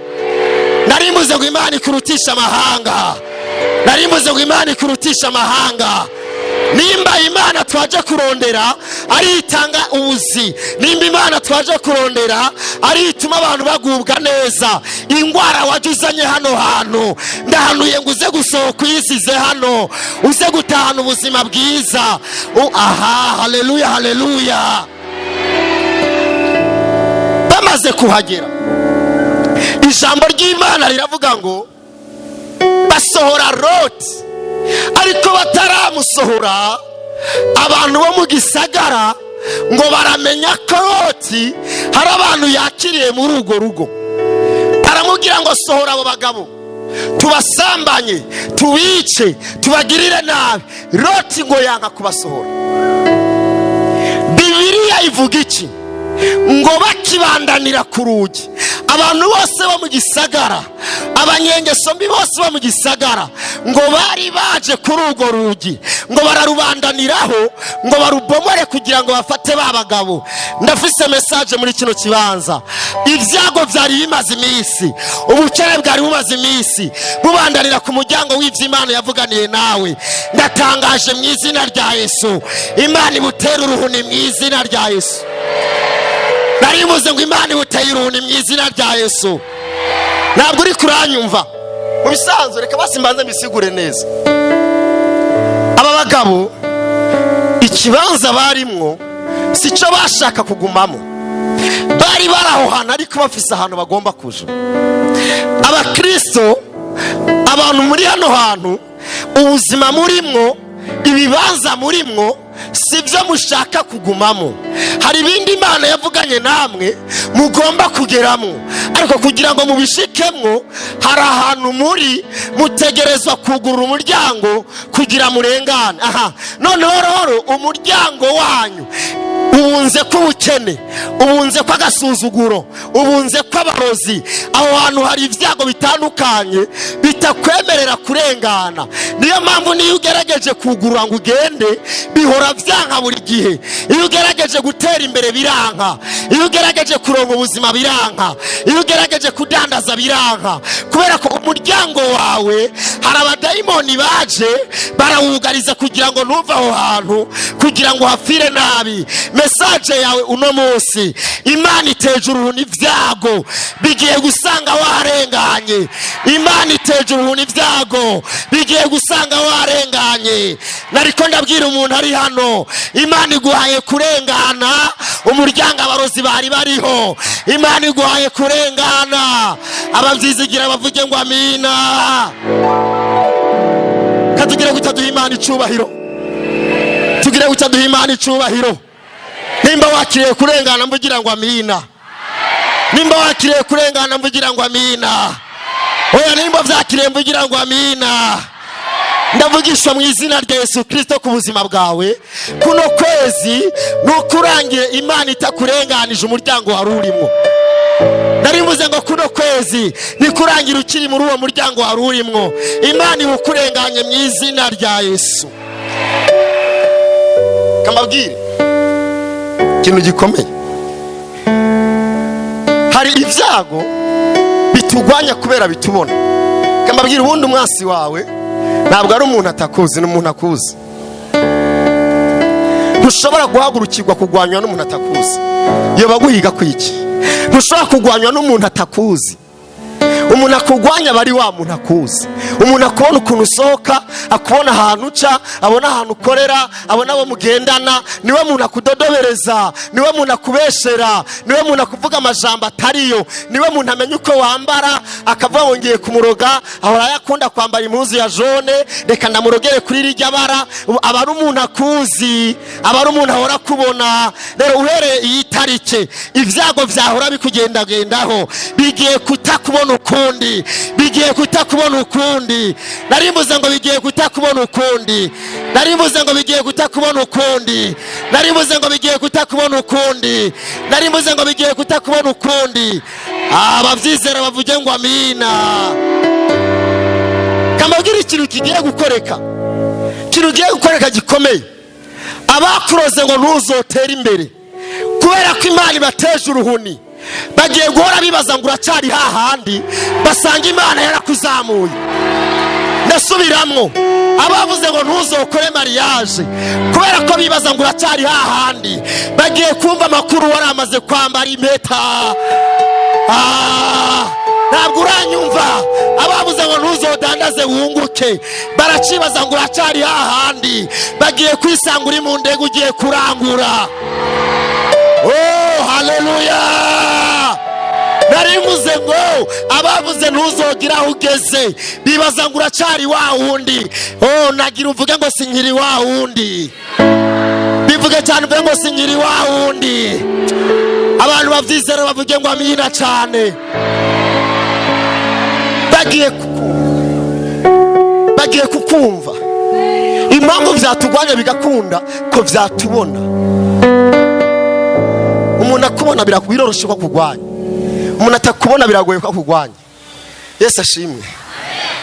Narimbuze ngo Imana ikurutisha amahanga. Narimbuze ngo Imana ikurutisha amahanga. Nimba Imana twaje kurondera ari itanga ubuzi, nimba Imana twaje kurondera ari ituma abantu bagubwa neza, ingwara wajuzanye hano hantu ndahanuye ngo uze gusohoka uyisize hano, uze gutahana ubuzima bwiza. Haleluya, haleluya. Bamaze kuhagera, ijambo ry'Imana riravuga ngo basohora Loti, ariko bataramusohora abantu bo mu gisagara ngo baramenya ko Loti hari abantu yakiriye muri urwo rugo. Baramubwira ngo sohora abo bagabo, tubasambanye, tubice, tubagirire nabi. Loti ngo yanga kubasohora. Bibiliya ivuga iki? Ngo bakibandanira ku rugi, abantu bose bo mu gisagara, abanyengeso mbi bose bo mu gisagara, ngo bari baje kuri urwo rugi ngo bararubandaniraho ngo barubomore kugira ngo bafate ba bagabo. Ndafise message muri kino kibanza. Ibyago byari bimaze iminsi, ubukene bwari bumaze iminsi bubandanira ku muryango w'ivy'Imana yavuganiye nawe. Ndatangaje mu izina rya Yesu, Imana ibutera uruhuni mu izina rya Yesu. Narimuze ngo Imana ibuteye uruhuni mu izina rya Yesu. Ntabwo uri kuranyumva mu bisanzwe, reka basimbanze bisigure neza. Aba bagabo ikibanza barimwo sico bashaka kugumamo, bari barahohana ariko bafise ahantu bagomba kuja. Abakristo, abantu muri hano hantu, ubuzima murimwo, ibibanza murimwo sibyo mushaka kugumamo. Hari ibindi Imana yavuganye namwe mugomba kugeramo, ariko kugira ngo mubishikemwo hari ahantu muri mutegerezwa kugurura umuryango kugira murengane. Noneho rero umuryango wanyu ubunze k'ubukene, ubunze kw'agasuzuguro, ubunze kw'abarozi. Aho hantu hari ibyago bitandukanye bitakwemerera kurengana. Niyo mpamvu niyo ugerageje kugurura ngo ugende bihora byanka buri gihe. Iyo ugerageje gutera imbere biranka, iyo ugerageje kuronka ubuzima biranka, iyo ugerageje kudandaza biranka, kubera ko umuryango wawe hari abadayimoni baje barawugariza kugira ngo ntuve aho hantu, kugira ngo hafire nabi. Message yawe uno munsi, Imana iteje uruhuni ibyago bigiye gusanga warenganye. Imana iteje uruhuni ibyago bigiye gusanga warenganye. Nariko ndabwira umuntu ari hano, Imana iguhaye kurengana umuryango abarozi bari bariho. Imana iguhaye kurengana. Abavyizigira bavuge ngo amina. Katugire gutaduha Imana icubahiro, tugire gutaduha Imana icubahiro. Nimba wakiriye kurengana mvugira ngo amina. Nimba wakiriye kurengana mvugira ngo amina. Oya, nimba vyakiriye mvugira ngo amina. Ndavugisha mu izina rya Yesu Kristo ku buzima bwawe. Kuno kwezi nukurangire Imana itakurenganije umuryango wari urimo. Narimuze ngo kuno kwezi nikurangira ukiri muri uwo muryango wari urimo. Imana iwukurenganye mu izina rya Yesu. Kamabwire ikintu gikomeye, hari ibyago bitugwanya kubera bitubona. Kamabwire ubundi umwasi wawe ntabwo ari umuntu atakuzi, ni umuntu akuzi. Ntushobora guhagurukirwa kugwanywa n'umuntu atakuzi. Iyo baguhiga kwiki, ntushobora kugwanywa n'umuntu atakuzi. Umuntu akugwanya bari wa muntu akuzi. Umuntu akubona ukuntu usohoka, akubona ahantu uca, abona ahantu ukorera, abona abo mugendana, niwe muntu akudodobereza, niwe muntu akubeshera, niwe muntu akuvuga amajambo atariyo, niwe muntu amenya uko wambara akavuga ngo ngiye kumuroga, ahora yakunda kwambara impuzu ya jaune, reka ndamurogere kuri rirya bara. Aba ari umuntu akuzi, aba ari umuntu ahora kubona. Rero uhereye iyi tarike ibyago vyahora bikugendagendaho bigiye kutakubona ukundi, bigiye kutakubona ukundi. Narimbuze ngo bigiye kutakubona ukundi, narimbuze ngo bigiye kutakubona ukundi, narimbuze ngo bigiye kutakubona ukundi, narimbuze ngo bigiye kutakubona ukundi. Abavyizera bavuge ngo amina. Kamabwira ikintu kigiye gukoreka, ikintu kigiye gukoreka gikomeye. Abakuroze ngo ntuzotera imbere kubera ko Imana ibateje uruhuni, bagiye guhora bibaza ngo uracari hahandi, basanga Imana yarakuzamuye. Ndasubiramwo, abavuze ngo ntuzokore mariage kubera ko bibaza ngo uracari hahandi, bagiye kumva amakuru waramaze kwambara impeta. Ntabwo uranyumva. Abavuze ngo ntuzodandaze wunguke baracibaza ngo uracari hahandi, bagiye kwisanga uri mu ndege ugiye kurangura. Oh, haleluya. Narimuze ngo abavuze ntuzogira aho ugeze bibaza ngo uracari wa wundi. Oh, nagira uvuge ngo sinkiri wa wundi. Bivuge cyane uvuge ngo sinkiri wa wundi. Abantu bavyizera bavuge ngo amina cyane. Bagiye kukumva. Impamvu vyatugwanya bigakunda ko vyatubona. Umuntu akubona biroroshe ko kugwanya, umuntu atakubona biragoye ko kugwanya. Yesu ashimwe.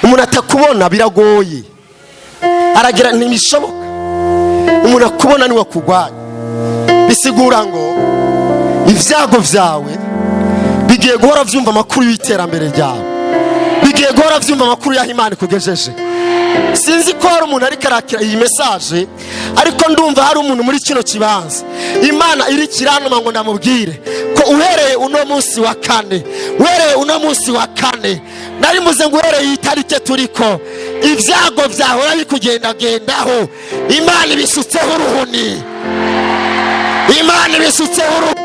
umuntu atakubona biragoye, aragira ntibishoboka. Umuntu akubona niwe akugwanya. Bisigura ngo ibyago vyawe bigiye guhora vyumva amakuru y'iterambere ryawe, bigiye guhora vyumva amakuru y'aho Imana ikugejeje. Sinzi ko hari umuntu ariko arakira iyi message, ariko ndumva hari umuntu muri kino kibanza Imana iri kiranuma ngo ndamubwire ko uhereye uno munsi wa kane, uhereye uno munsi wa kane, nari muze ngo uhereye itarike turiko, ibyago vyahora bikugendagendaho Imana ibisutseho uruhuni, Imana ibisutseho uruhuni.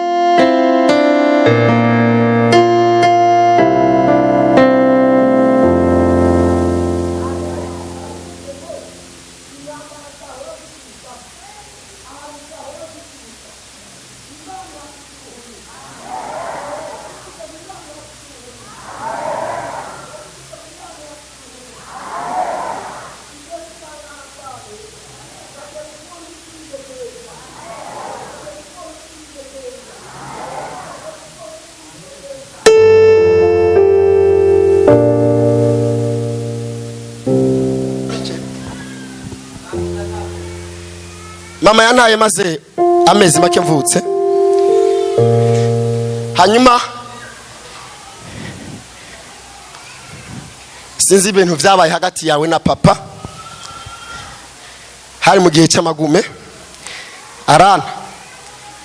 Mama yantaye maze amezi make mvutse, hanyuma sinzi ibintu vyabaye hagati yawe na papa, hari mu gihe cy'amagume arana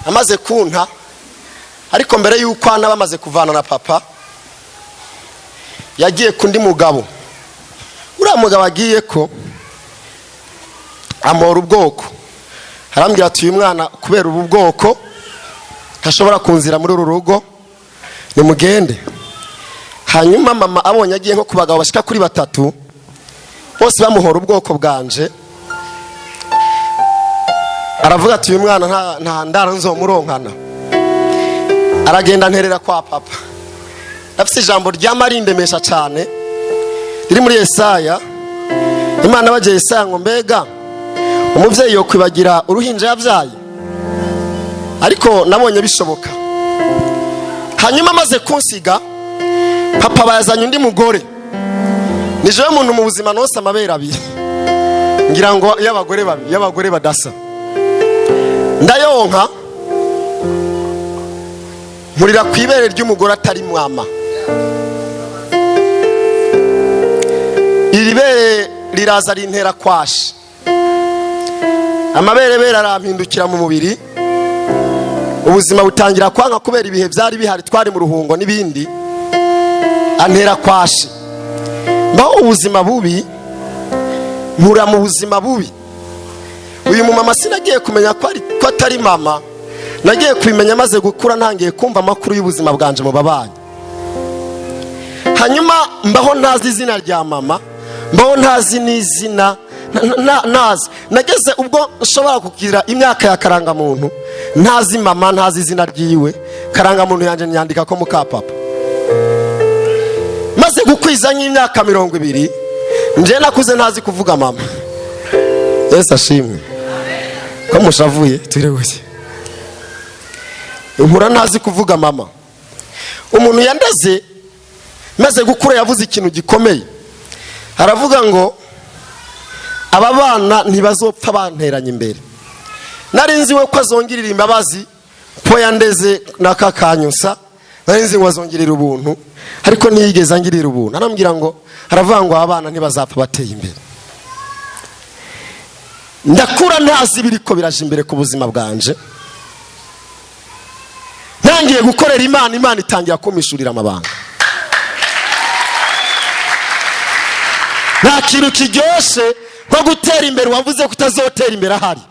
amaze kunta, ariko mbere yuko ana bamaze kuvana na papa yagiye kundi mugabo. Uriya mugabo agiye ko amora ubwoko, arambwira ati uyu mwana kubera ubu bwoko ntashobora kunzira muri uru rugo, nimugende. Hanyuma mama abonye agiye nko ku bagabo bashika kuri 3 bose bamuhora ubwoko bwanje, aravuga ati uyu mwana nta ndara nzomuronkana. Aragenda nterera kwa papa. Afite ijambo rya marindemesha cyane riri muri Yesaya. Imana baje Yesaya ngo mbega umuvyeyi yo kwibagira uruhinja yavyaye, ariko nabonye bishoboka. Hanyuma amaze kunsiga papa bayazanye undi mugore, nijewe umuntu mu buzima nose amabera abiri, ngira ngo y'abagore badasa. Ndayonka murira kwibere ry'umugore atari mwama, iribere riraza rintera kwashi, amabere arampindukira mu mubiri, ubuzima butangira kwanga kubera ibihe byari bihari, twari mu ruhungo n'ibindi, antera kwashi. Mbaho ubuzima bubi, mpura mu buzima bubi. Uyu mumama sinagiye kumenya ko atari mama, nagiye kubimenya maze gukura, ntangiye kumva amakuru y'ubuzima bwanje mu babanyi. Hanyuma mbaho ntazi izina rya mama, mbaho ntazi n'izina nazi. Nageze ubwo nshobora kugira imyaka ya karangamuntu, ntazi mama, ntazi izina ryiwe, karangamuntu yanje nyandika ko muka papa. Maze gukwiza nk'imyaka 20, nje nakuze ntazi kuvuga mama. Yesu ashimwe. Ko mushavuye turebuye. Inkura ntazi kuvuga mama. Umuntu yandaze maze gukura yavuze ikintu gikomeye. Aravuga ngo aba bana ntibazopfa banteranye imbere. Nari nzi we ko azongirira imbabazi po yandeze nakakanyusa, nari nzi ngo azongirira ubuntu, ariko ntiyigeze angirira ubuntu. Arambwira ngo aravuga ngo abana ntibazapfa bateye imbere. Ndakura ntazi biriko biraje imbere ku buzima bwanje, ntangiye gukorera Imana, Imana itangira kumishurira amabanga. Nta kintu kiryoshe nko gutera imbere wavuze kutazotera imbere ahari.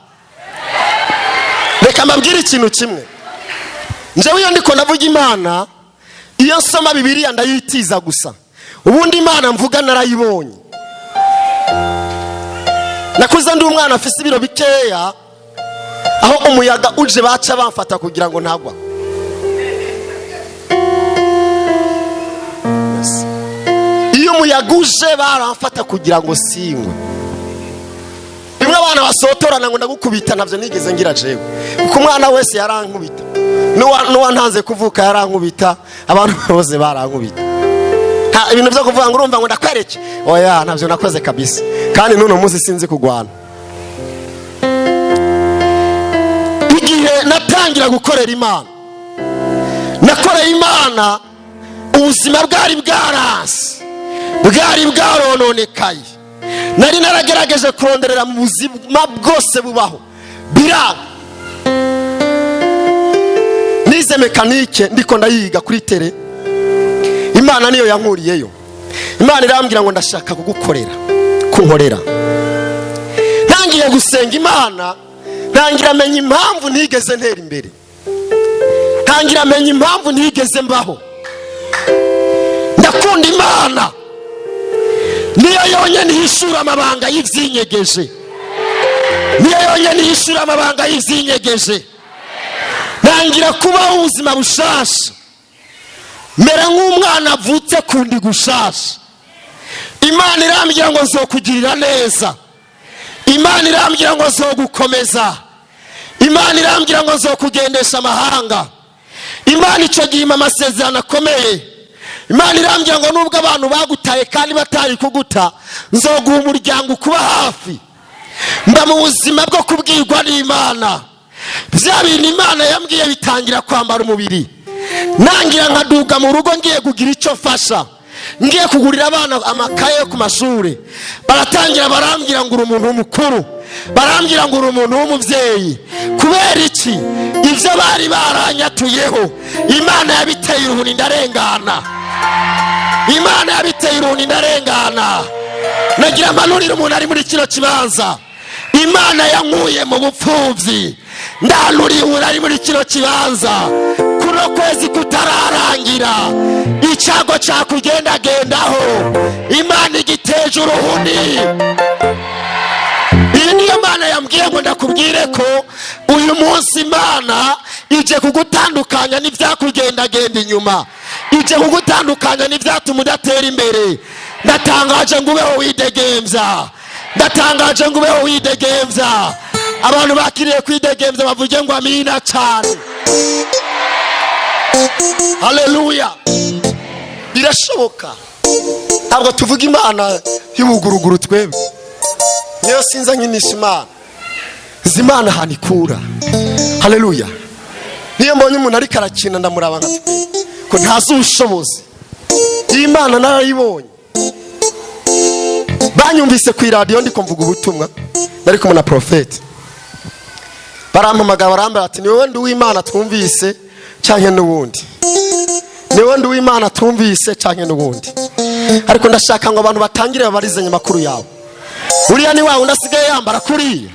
Reka mbabwire ikintu kimwe, njewe iyo ndiko navuga Imana, iyo nsoma Bibiliya ndayitiza gusa, ubundi Imana mvuga narayibonye. Nakuze ndi umwana afise ibiro bikeya, aho umuyaga uje baca bamfata kugira ngo ntagwa. Iyo umuyaga uje baramfata kugira ngo singwe. Bimwe abana basotorana ngo ndagukubita, navyo nigeze ngira jewe, kuko umwana wese yarankubita, nuwa ntanze kuvuka yarankubita, abantu bose barankubita. ibintu byo kuvuga ngo urumva ngo ndakwereke oya ntabyo nakoze kabisa kandi none muzi sinzi kugwana. Igihe natangira gukorera Imana nakoreye Imana ubuzima bwari bwarasi bwari bwarononekaye nari naragerageje kuronderera mu buzima bwose bubaho biranga. Nize mekanike ndiko ndayiga kuri tele Imana niyo yankuriyeyo. Imana irambwira ngo ndashaka kugukorera kunkorera. Ntangiye gusenga Imana ntangira menya impamvu ntigeze ntera imbere, ntangira menya impamvu ntigeze mbaho. Ndakunda Imana niyo yonyine ihishura amabanga y'ivyinyegeje, niyo yonyine ihishura amabanga y'ivyinyegeje. Ntangira kubaho ubuzima bushasha mera nk'umwana avutse kundi gushasha. Imana irambwira ngo nzokugirira neza, Imana irambwira ngo nzogukomeza, Imana irambwira ngo nzokugendesha amahanga. Imana ico gihe amasezerano akomeye. Imana irambwira ngo nubwo abantu bagutaye kandi batari kuguta nzoguha umuryango kuba hafi. Mba mu buzima bwo kubwirwa n'Imana. Bya bintu Imana yambwiye bitangira kwambara umubiri. Nangira nkaduga mu rugo ngiye kugira ico fasha, ngiye kugurira abana amakaye yo ku mashuri. Baratangira barambwira ngo uri umuntu w'umukuru, barambwira ngo uri umuntu w'umuvyeyi. Kubera iki? Ivyo bari baranyatuyeho Imana yabiteye uruhuni ndarengana, Imana yabiteye uruhuni ndarengana. Nagira amanurira umuntu ari muri kino kibanza. Imana yankuye mu bupfuvyi ndanuriye umuntu ari muri kino kibanza. Kuno kwezi kutararangira icago cakugendagendaho Imana igiteje uruhuni. Iyi niyo Mana yambwiye ngo ndakubwire ko uyu munsi Imana ije kugutandukanya n'ivyakugendagenda inyuma, ije kugutandukanya n'ivyatuma udatera imbere. Ndatangaje ngo ubeho widegemvya, ndatangaje ngo ubeho widegemvya. Abantu bakiriye kwidegemvya bavuge ngo amina cyane. Haleluya. Birashoboka. Ntabwo tuvuga Imana y'ubuguruguru twebwe. Niyo sinza nkinisha Imana. Zimana hanikura. Haleluya. Niyo mbonye umuntu ari karakina ndamuraba nka twe ko ntazi ubushobozi. Imana narayibonye. Banyumvise ku radio ndiko mvuga ubutumwa nari kumwe na prophet. Barampamagara barambara ati niwe ndi w'Imana twumvise canke n'ubundi, niwe ndi w'Imana twumvise canke n'ubundi. Ariko ndashaka ngo abantu batangire babarizanye makuru yawe. Uriya ni wawe ndasigaye yambara kuriya,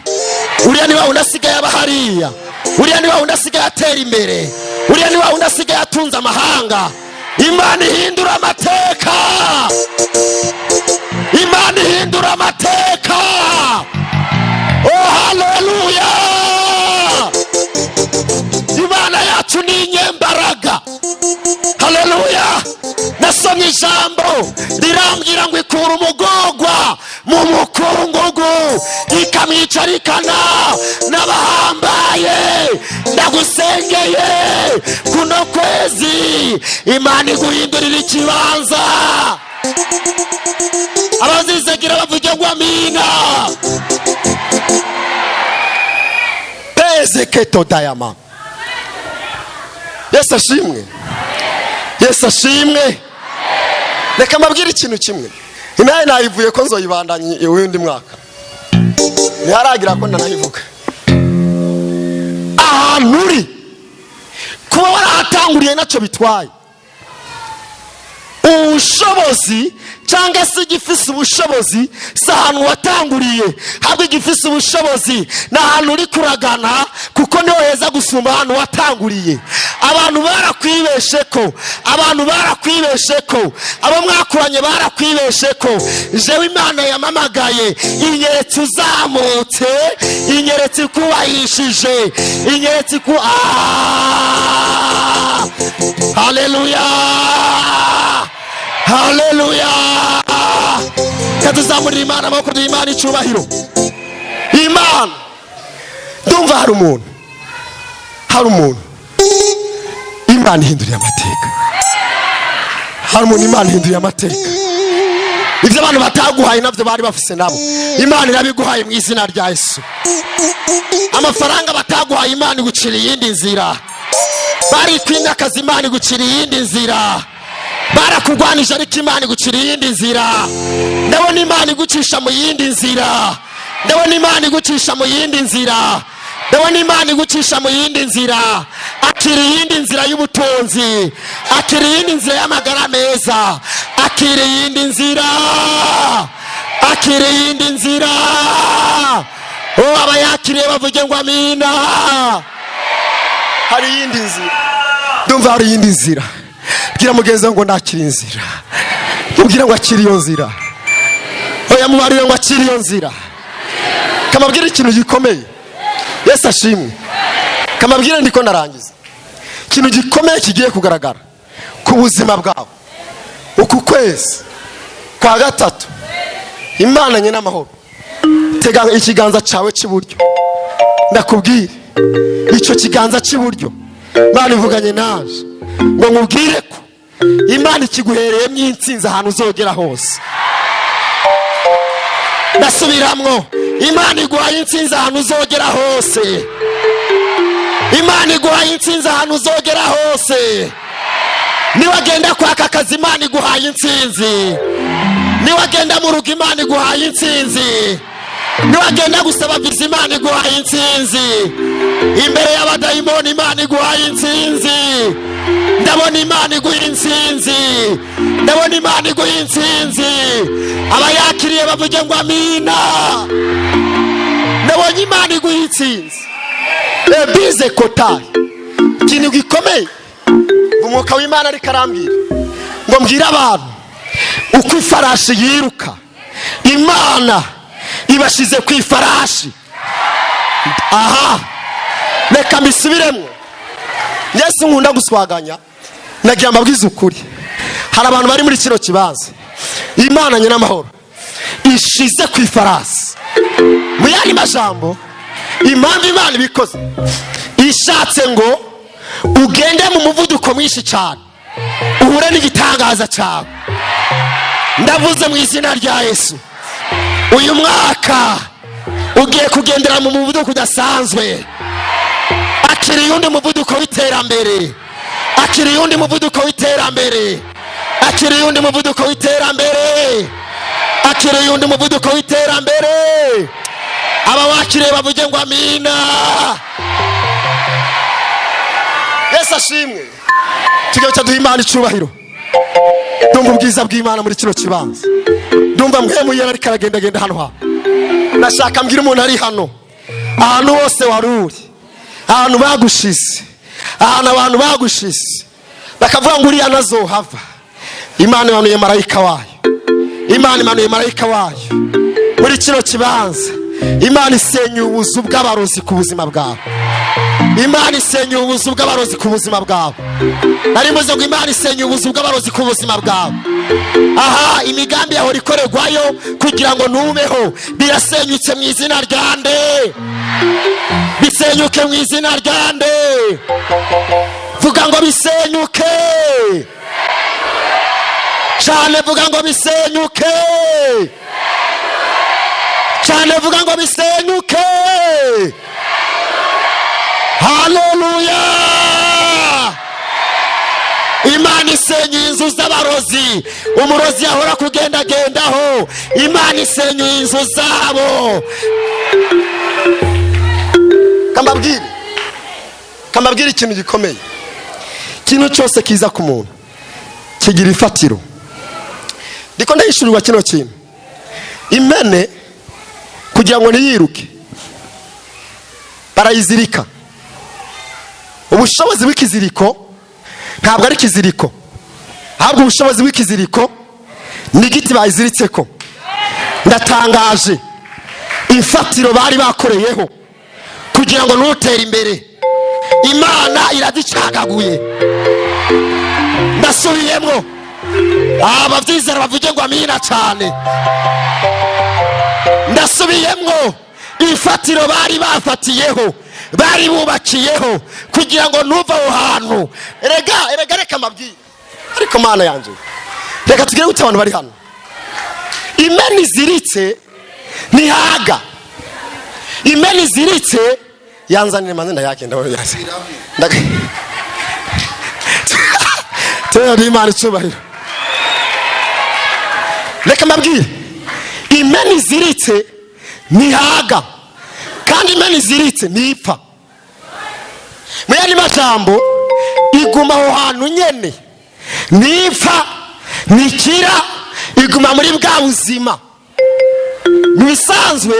uriya ni wawe ndasigaye abahariya, uriya ni wawe ndasigaye atera imbere, uriya ni wawe ndasigaye atunza amahanga. Imana ihindura amateka, Imana ihindura amateka. Oh haleluya. Imana yacu ni inyembaraga. Haleluya. Nasomye ijambo rirambwira ngo ikura umugogwa mu mukungugu ikamwicarikana n'abahambaye. Ndagusengeye kuno kwezi Imana iguhindurira ikibanza. Abazizagira bavuge ngo amina. Keto dayama. Yesu ashimwe, Yesu ashimwe. Reka mbabwire ikintu kimwe, inaye nayivuye ko nzoyibandanye w'undi mwaka, ntiharagira ko ndanayivuga. Ahantu uri kuba warahatanguriye nacyo bitwaye. Ubushobozi cyangwa se igifise ubushobozi si ahantu watanguriye, ahubwo igifise ubushobozi ni ahantu uri kuragana, kuko niho heza gusumba ahantu watanguriye. Abantu barakwibesheko, abantu barakwibesheko, abo mwakuranye barakwibesheko. Jewe Imana yamamagaye inyeretse uzamutse, inyeretse kubahishije, inyeretse ku haleluya, haleluya. Katuzamurira Imana amaboko y'Imana icubahiro. Imana ndumva hari umuntu Imana ihinduriye amateka. hari umuntu Imana ihinduye amateka. Ibyo abantu bataguhaye nabyo bari bafise nabo Imana irabiguhaye mu izina rya Yesu. Amafaranga bataguhaye Imana igucira iyindi nzira. Bari kwinga akazi Imana igucira iyindi nzira. Barakugwanije ariko Imana igucira iyindi nzira. Ndabona Imana igucisha mu yindi nzira. Ndabona Imana igucisha mu yindi nzira. Ndabona Imana igucisha mu yindi nzira. Akira iyindi nzira y'ubutunzi. Akira iyindi nzira y'amagara meza. Akira iyindi nzira. Akira iyindi nzira. Oh, abayakiriye bavuge ngo amina. Hari iyindi nzira. Ndumva hari iyindi nzira. Bwira mugenzi ngo ndakira inzira. Mubwira ngo akira iyo nzira. Oya mubarire ngo akira iyo nzira. Kamabwira ikintu gikomeye. Yesu ashimwe. Kamabwira ndiko narangiza. Ikintu gikomeye kigiye kugaragara ku buzima bwawe. Uku kwezi kwa gatatu Imana nyina amahoro. Tega ikiganza cyawe cy'iburyo. Ndakubwira icyo kiganza cy'iburyo Imana ivuganye naje ngo nkubwire ko Imana ikiguhereye mw'intsinzi ahantu uzogera hose. Ndasubiramwo Imana iguhaye intsinzi ahantu uzogera hose. Imana iguhaye intsinzi ahantu uzogera hose. Niwagenda kwaka akazi Imana iguhaye intsinzi. Niwagenda mu rugo Imana iguhaye intsinzi. Niwagenda gusaba viza Imana iguhaye intsinzi. Imbere y'abadayimoni Imana iguhaye intsinzi. Ndabona Imana iguhaye intsinzi. Ndabona Imana iguhaye intsinzi. Abayakiriye bavuge ngo amina. Ndabona Imana iguhaye intsinzi. Bize kotari ikintu gikomeye umwuka w'Imana ariko arambwira ngo mbwire abantu uko ifarashi yiruka Imana ibashize ku ifarashi. Aha reka mbisubiremo. Yesu nkunda guswaganya nagira mbabwize ukuri. Hari abantu bari muri kino kibanza Imana nyina amahoro ishize ku ifarashi. Mu yandi majambo impamvu Imana ibikoze ishatse ngo ugende mu muvuduko mwinshi cyane uhure n'igitangaza cyawe. Ndavuze mu izina rya Yesu uyu mwaka ugiye kugendera mu muvuduko udasanzwe. Akira yundi muvuduko w'iterambere. Akira yundi muvuduko w'iterambere. Akira yundi muvuduko w'iterambere. Akira yundi muvuduko w'iterambere. Aba wakiriye bavuge ngo amina. Yesu ashimwe. Tugiye duha Imana icyubahiro. Ndumva ubwiza bw'Imana muri kino kibanza. Ndumva mwemu yari ariko aragenda hano ha. Nashaka mbwira umuntu ari hano. Ahantu hose waruri. Ahantu bagushize. Ahantu abantu bagushize. Bakavuga ngo uriya nazohava. Imana imanuye marayika wayo. Imana imanuye marayika wayo. Muri kino kibanza Imana isenye ubuzu bw'abarozi ku buzima bwawe. Imana isenye ubuzu bw'abarozi ku buzima bwawe. Ari muze ngo Imana isenye ubuzu bw'abarozi ku buzima bwawe. Aha imigambi yaho rikorerwayo kugira ngo ntubeho birasenyutse mu izina rya nde. Bisenyuke mu izina rya nde. Vuga ngo bisenyuke. Cyane vuga ngo bisenyuke. Cyane vuga ngo bisenyuke. Haleluya. Imana isenye inzu z'abarozi. Umurozi yahora kugendagendaho Imana isenye inzu zabo. Kamabwire ikintu gikomeye. Ikintu cyose kiza ku muntu kigira ifatiro. Ndiko ndayishurirwa kino kintu. Imene kugira ngo niyiruke barayizirika. Ubushobozi bw'ikiziriko ntabwo ari kiziriko, ahubwo ubushobozi bw'ikiziriko ni igiti bayiziritseko. Ndatangaje ifatiro bari bakoreyeho kugira ngo nutere imbere Imana iradicagaguye. Ndasubiyemo abavyizera bavuge ngo amina cyane. Ndasubiyemo ifatiro bari bafatiyeho bari bubakiyeho kugira ngo nuva aho hantu. Reka mabwire ariko mana yanje reka tugire gute abantu bari hano imeni ziritse ntihaga imeni ziritse yanzanire manzina yake ndabona yase turi imana icubahiro reka mbabwire imeni ziritse ntihaga kandi imeni ziritse ntipfa mu yandi majambo iguma aho hantu nyene ntipfa ntikira iguma muri bwa buzima mu bisanzwe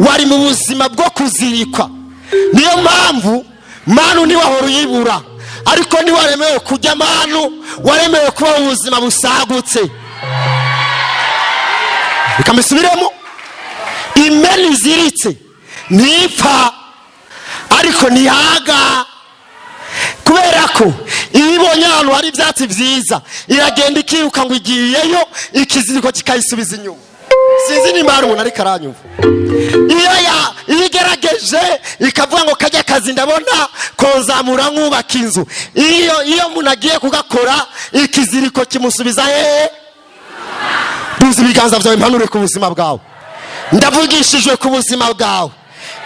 wari mu buzima bwo kuzirikwa niyo mpamvu manu ntiwahora uyibura ariko ntiwaremewe kujya manu waremewe kuba mu buzima busagutse bikamisubiremo imeni ziritse ntipfa ariko ntihaga kubera ko iyo ibonye ahantu hari ibyatsi byiza iragenda ikiruka ngo igiyeyo ikiziriko kikayisubiza inyuma sinzi nimba hari umuntu ariko aranyumva iyo igerageje ikavuga ngo kajya akazi ndabona konzamura nkubaka inzu iyo umuntu agiye kugakora ikiziriko kimusubiza hehe duza ibiganza byawe mpanure ku buzima bwawe ndavugishijwe ku buzima bwawe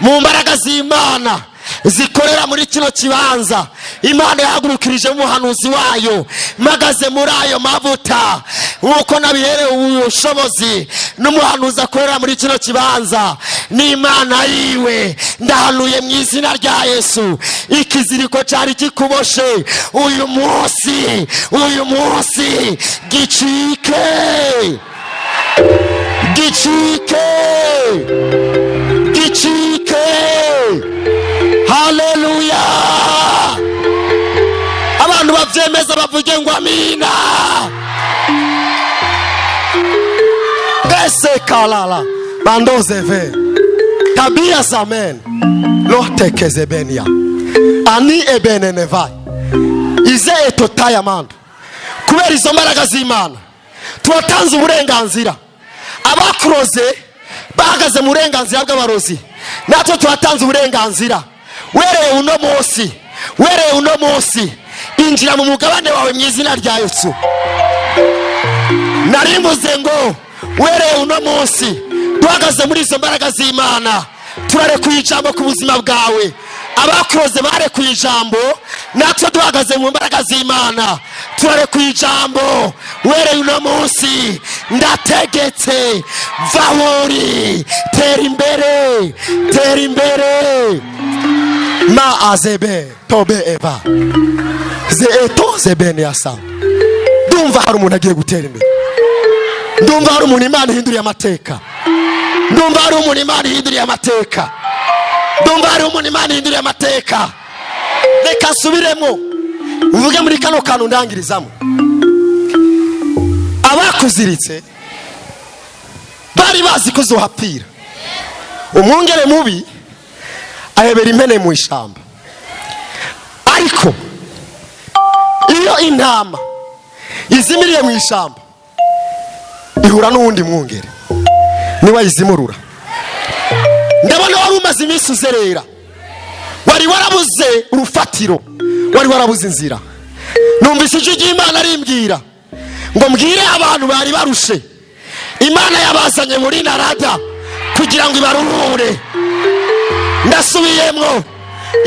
mu mbaraga z'Imana zikorera muri kino kibanza Imana yahagurukirije umuhanuzi wayo magaze muri ayo mavuta nkuko nabiherewe ubushobozi n'umuhanuzi akorera muri kino kibanza n'Imana yiwe ndahanuye mu izina rya Yesu ikiziriko cyari kikuboshe uyu munsi gicike haleluya abantu bavyemeza bavuge ngo amina ese kalala bandozeve tabia zamen lotekezebenia ani ebenenevai ize etotaya mando kubera izo mbaraga z'Imana turatanze uburenganzira abakuroze bahagaze mu burenganzira bw'abarozi natwe turatanze uburenganzira wereye uno munsi injira mu mugabane wawe mu izina rya Yesu narimbuze ngo wereye uno munsi duhagaze muri izo mbaraga z'Imana turarekuye ijambo ku buzima bwawe abakuroze barekuye ijambo natwe duhagaze mu mbaraga z'Imana turarekuye ijambo wereye uno munsi ndategetse vahuri tera imbere ma azebe tobe eva ze eto zebene yasa ndumva hari umuntu agiye gutera imbere ndumva hari umuntu Imana ihinduriye amateka ndumva hari umuntu Imana ihinduriye amateka reka nsubiremo uvuge muri kano kantu ndangirizamo abakuziritse bari bazi ko uzohapfira umwungere mubi ahebera impene mu ishamba ariko iyo intama izimiriye mu ishamba ihura n'uwundi mwungere niwe ayizimurura ndabona wari umaze iminsi uzerera wari warabuze urufatiro wari warabuze inzira numvise ijwi ry'Imana rimbwira ngo mbwire abantu bari barushe Imana yabazanye muri narada kugira ngo ibaruhure ndasubiyemwo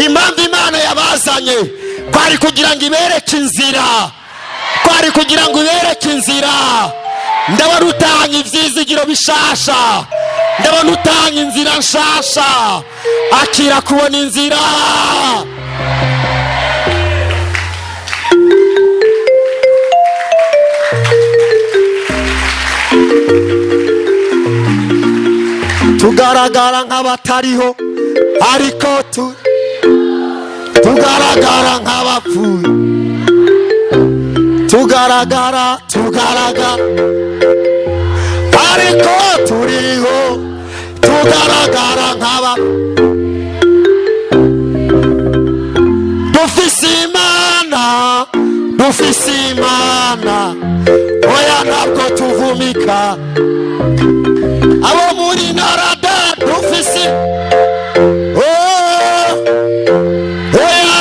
impamvu Imana yabazanye kwari kugira ngo ibereke inzira ndabona utanga ivyizigiro bishasha ndabona utanga inzira nshasha akira kubona inzira tugaragara nk'abatariho ariko tugaragara nk'abapfuye tugaragara ariko turiho tugaragara nk'aba dufise Imana oya ntabwo tuvumika abo muri narada dufise oya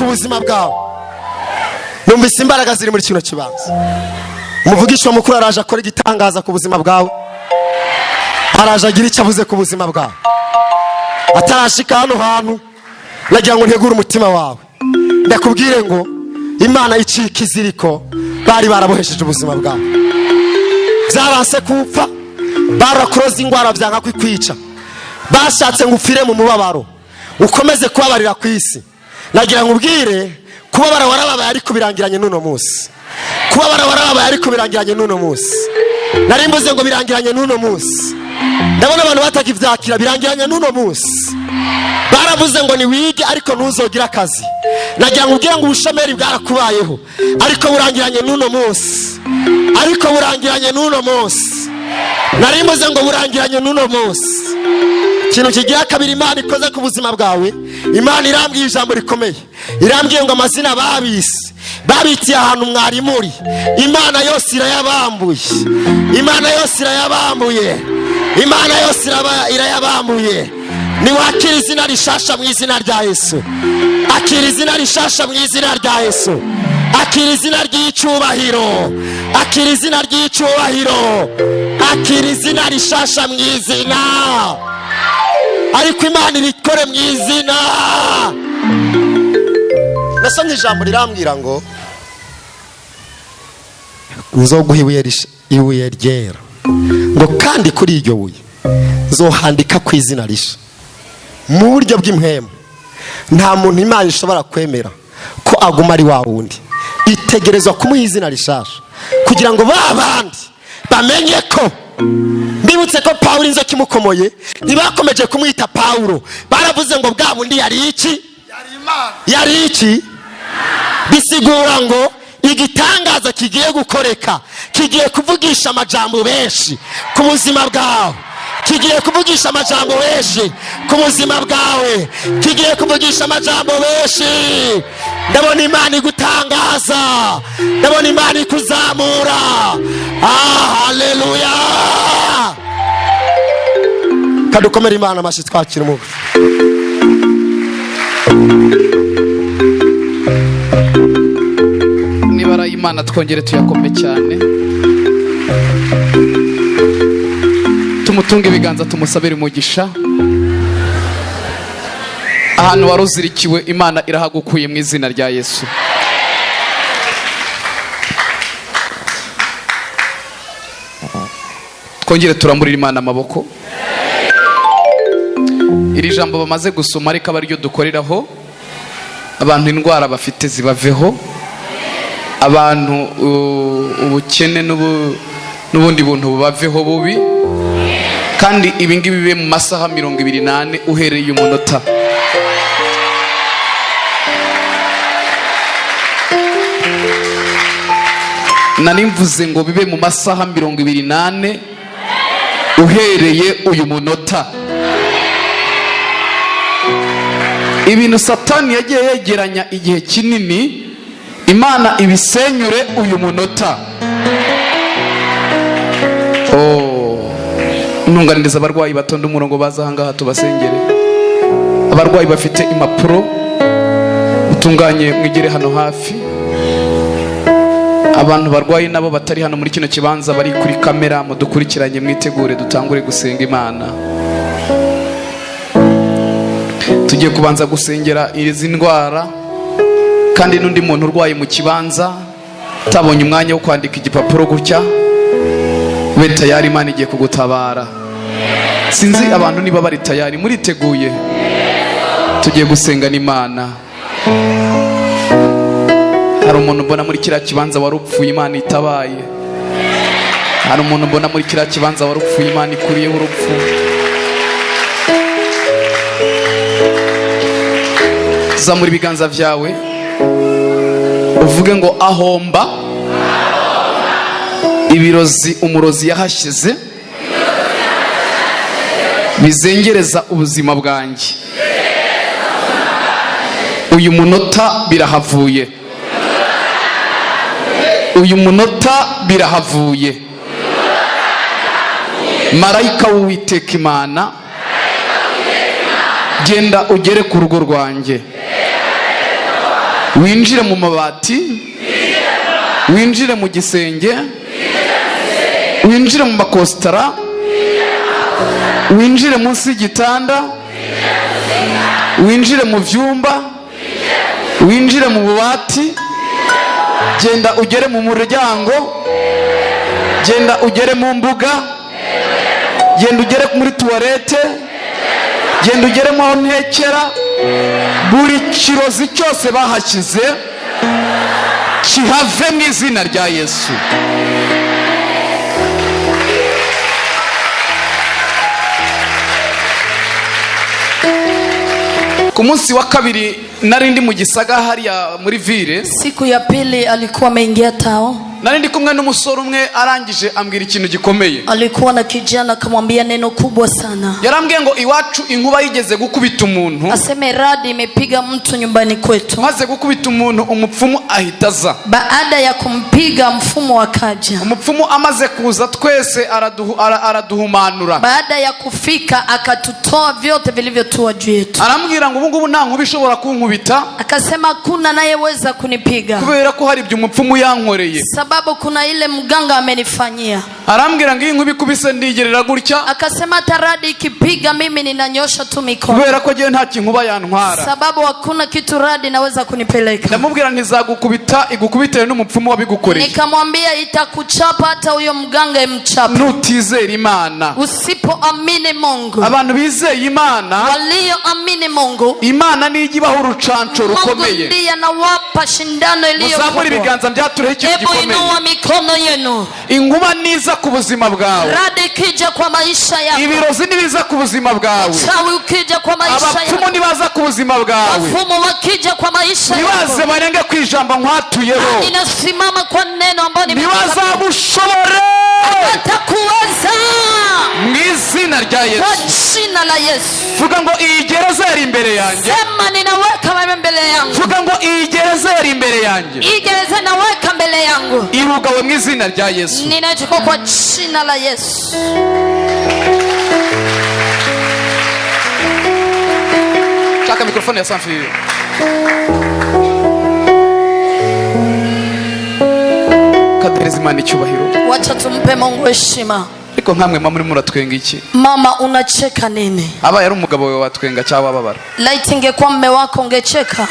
ku buzima bwawe. Numvise imbaraga ziri muri kino kibanza. Umuvugisha mukuru araje akora igitangaza ku buzima bwawe. Araje agira icyo avuze ku buzima bwawe. Atarashika hano hantu nagira ngo ntegure umutima wawe. Ndakubwire ngo Imana icika iziriko bari barabohesheje ubuzima bwawe. Byaranse kupfa, barakuroza ingwara byanga kwikwica. Bashatse ngo upfire mu mubabaro, ukomeze kubabarira ku isi. Nagira ngo ubwire kubabara warababaye ariko birangiranye n'uno munsi. Kubabara warababaye ariko birangiranye n'uno munsi. Nari mbuze ngo birangiranye n'uno munsi. Ndabona abantu batakivyakira birangiranye n'uno munsi. Baravuze ngo ni wige ariko ntuzogira akazi. Nagira ngo ubwire ngo ubushomeri bwarakubayeho ariko burangiranye n'uno munsi. Ariko burangiranye n'uno munsi. Nari mbuze ngo burangiranye n'uno munsi. Kintu kigira kabiri Imana ikoze ku buzima bwawe. Imana irambwiye ijambo rikomeye. Irambwiye ngo amazina babitiye ahantu mwari muri. Imana yose irayabambuye. Imana yose irayabambuye. Imana yose irayabambuye. Niwakira izina rishasha mu izina rya Yesu. Akira izina rishasha mu izina rya Yesu. Akira izina ry'icyubahiro. Akira izina ry'icyubahiro. Akira izina rishasha mu izina. Ariko Imana irikore mu izina. Nasomye ijambo rirambwira ngo nzoguha ibuye ryera, ngo kandi kuri iryo buye nzohandika ku izina risha. Mu buryo bw'impemu nta muntu Imana ishobora kwemera ko aguma ari wa wundi. Itegerezwa kumuha izina rishasha kugira ngo babandi bamenye ko. Mbibutse ko Pawulo inzoka imukomoye ntibakomeje kumwita Pawulo, baravuze ngo bwa bundi yari iki? Yari iki? Bisigura ngo igitangaza kigiye gukoreka, kigiye kuvugisha amajambo benshi ku buzima bwawe. Kigiye kuvugisha amajambo benshi ku buzima bwawe. Kigiye kuvugisha amajambo benshi. Ndabona Imana igutangaza. Ndabona Imana ikuzamura. Haleluya. Kadukomera Imana amashi twakira umubi. Nibara Imana twongere tuyakombe cyane. Tumutunge ibiganza tumusabire umugisha. Ahantu waruzirikiwe Imana irahagukuye mu izina rya Yesu. Twongere turamurira Imana amaboko. Iri jambo bamaze gusoma ariko abaryo dukoreraho. Abantu indwara bafite zibaveho. Abantu ubukene n'ubundi buntu bubaveho bubi. Kandi ibingibi bibe mu masaha 28 uhereye umunota. Nari mvuze ngo bibe mu masaha 28 uhereye uyu munota. Ibintu Satani yagiye yegeranya igihe kinini, Imana ibisenyure uyu munota. Ntunganiriza abarwayi batonda umurongo baza ahangaha tubasengere. Abarwayi bafite impapuro utunganye mwigere hano hafi. Abantu barwaye nabo batari hano muri kino kibanza bari kuri kamera mudukurikiranye mwitegure dutangure gusenga Imana. Tugiye kubanza gusengera izi ndwara, kandi n'undi muntu urwaye mu kibanza tabonye umwanya wo kwandika igipapuro gutya, we tayari Imana igiye kugutabara. Sinzi abantu niba bari tayari muriteguye. Tugiye gusenga n'Imana. Hari umuntu mbona muri kiriya kibanza warupfuye Imana itabaye. Hari umuntu mbona muri kiriya kibanza warupfuye Imana ikuriyeho urupfu. Zamura ibiganza vyawe uvuge ngo ahomba ibirozi umurozi yahashize bizengereza ubuzima bwanjye. Uyu munota birahavuye. Uyu munota birahavuye. Marayika w'Uwiteka Imana, genda ugere ku rugo rwanjye. winjire mu mabati, winjire mu gisenge, winjire mu makositara, winjire munsi y'igitanda, winjire mu vyumba, winjire mu bubati, genda ugere mu muryango, genda ugere mu mbuga, genda ugere muri tuwarete, genda ugere mu aho ntekera. Buri kirozi cyose bahashyize kihave mu izina rya Yesu. Ku munsi wa kabiri narindi mu Gisaga hariya muri ville. Siku ya pili alikuwa ameingia tao. Narindi kumwe n'umusore umwe arangije ambwira ikintu gikomeye. Alikuwa na kijana akamwambia neno kubwa sana. Yarambwiye ngo iwacu inkuba yigeze gukubita umuntu. Aseme radi imepiga mtu nyumbani kwetu. Maze gukubita umuntu umupfumu ahitaza. Baada ya kumpiga mfumu akaja. Umupfumu amaze kuza twese araduhumanura. Baada ya kufika akatutoa vyote vilivyotua juu yetu. Arambwira ngo ubu ngubu nta nkuba ishobora kunkubita. Akasema kuna nayeweza kunipiga. Kubera ko hari ibyo umupfumu yankoreye. Sababu kuna ile mganga amenifanyia. Arambwira ngo inkuba ikubise ndigerera gutya. Akasema taradi ikipiga mimi ninanyosha tu mikono. Kubera ko je nta kinkuba yantwara. Sababu hakuna kitu radi naweza kunipeleka. Ndamubwira ntizagukubita igukubitire n'umupfumu wabigukoreye. Nikamwambia itakuchapa hata huyo mganga imchapa. Nutizera Imana. Usipoamini Mungu. Abantu bizeye Imana. Walioamini Mungu. Imana ni igibaho urucanco rukomeye. Mungu ndiye anawapa shindano iliyo kubwa. Muzamuri ibiganza byatureho ikintu gikomeye. Inua mikono yenu. Inkuba niza ku buzima bwawe. Radi kija kwa maisha yako. Ibirozi nibiza ku buzima bwawe. Uchawi ukija kwa maisha yako. Abapfumu nibaza ku buzima bwawe. Wafumu wakija kwa maisha yako. Nibaze barenge ku ijambo nkwatuyeho. Ninasimama kwa neno ambalo nibaza mushobore. Atakuweza. Mu izina rya Yesu. Kwa jina la Yesu. Vuga ngo iyi gereza yari imbere yanjye. Sema ninaweka wewe mbele yangu. Vuga ngo iyi gereza yari imbere yanjye. Iyi gereza naweka mbele yangu. Irugawe mu izina rya Yesu. Ninachukua kwa jina la Yesu. Chaka mikrofoni ya Sanfi. Kadereza Imana icyubahiro. Wacha tumpe Mungu heshima. Ariko nkamwe mama muri muratwenga iki? Mama unacheka nini? Aba yari umugabo wawe watwenga cyangwa babara? Light ingekuwa mume wako ungecheka.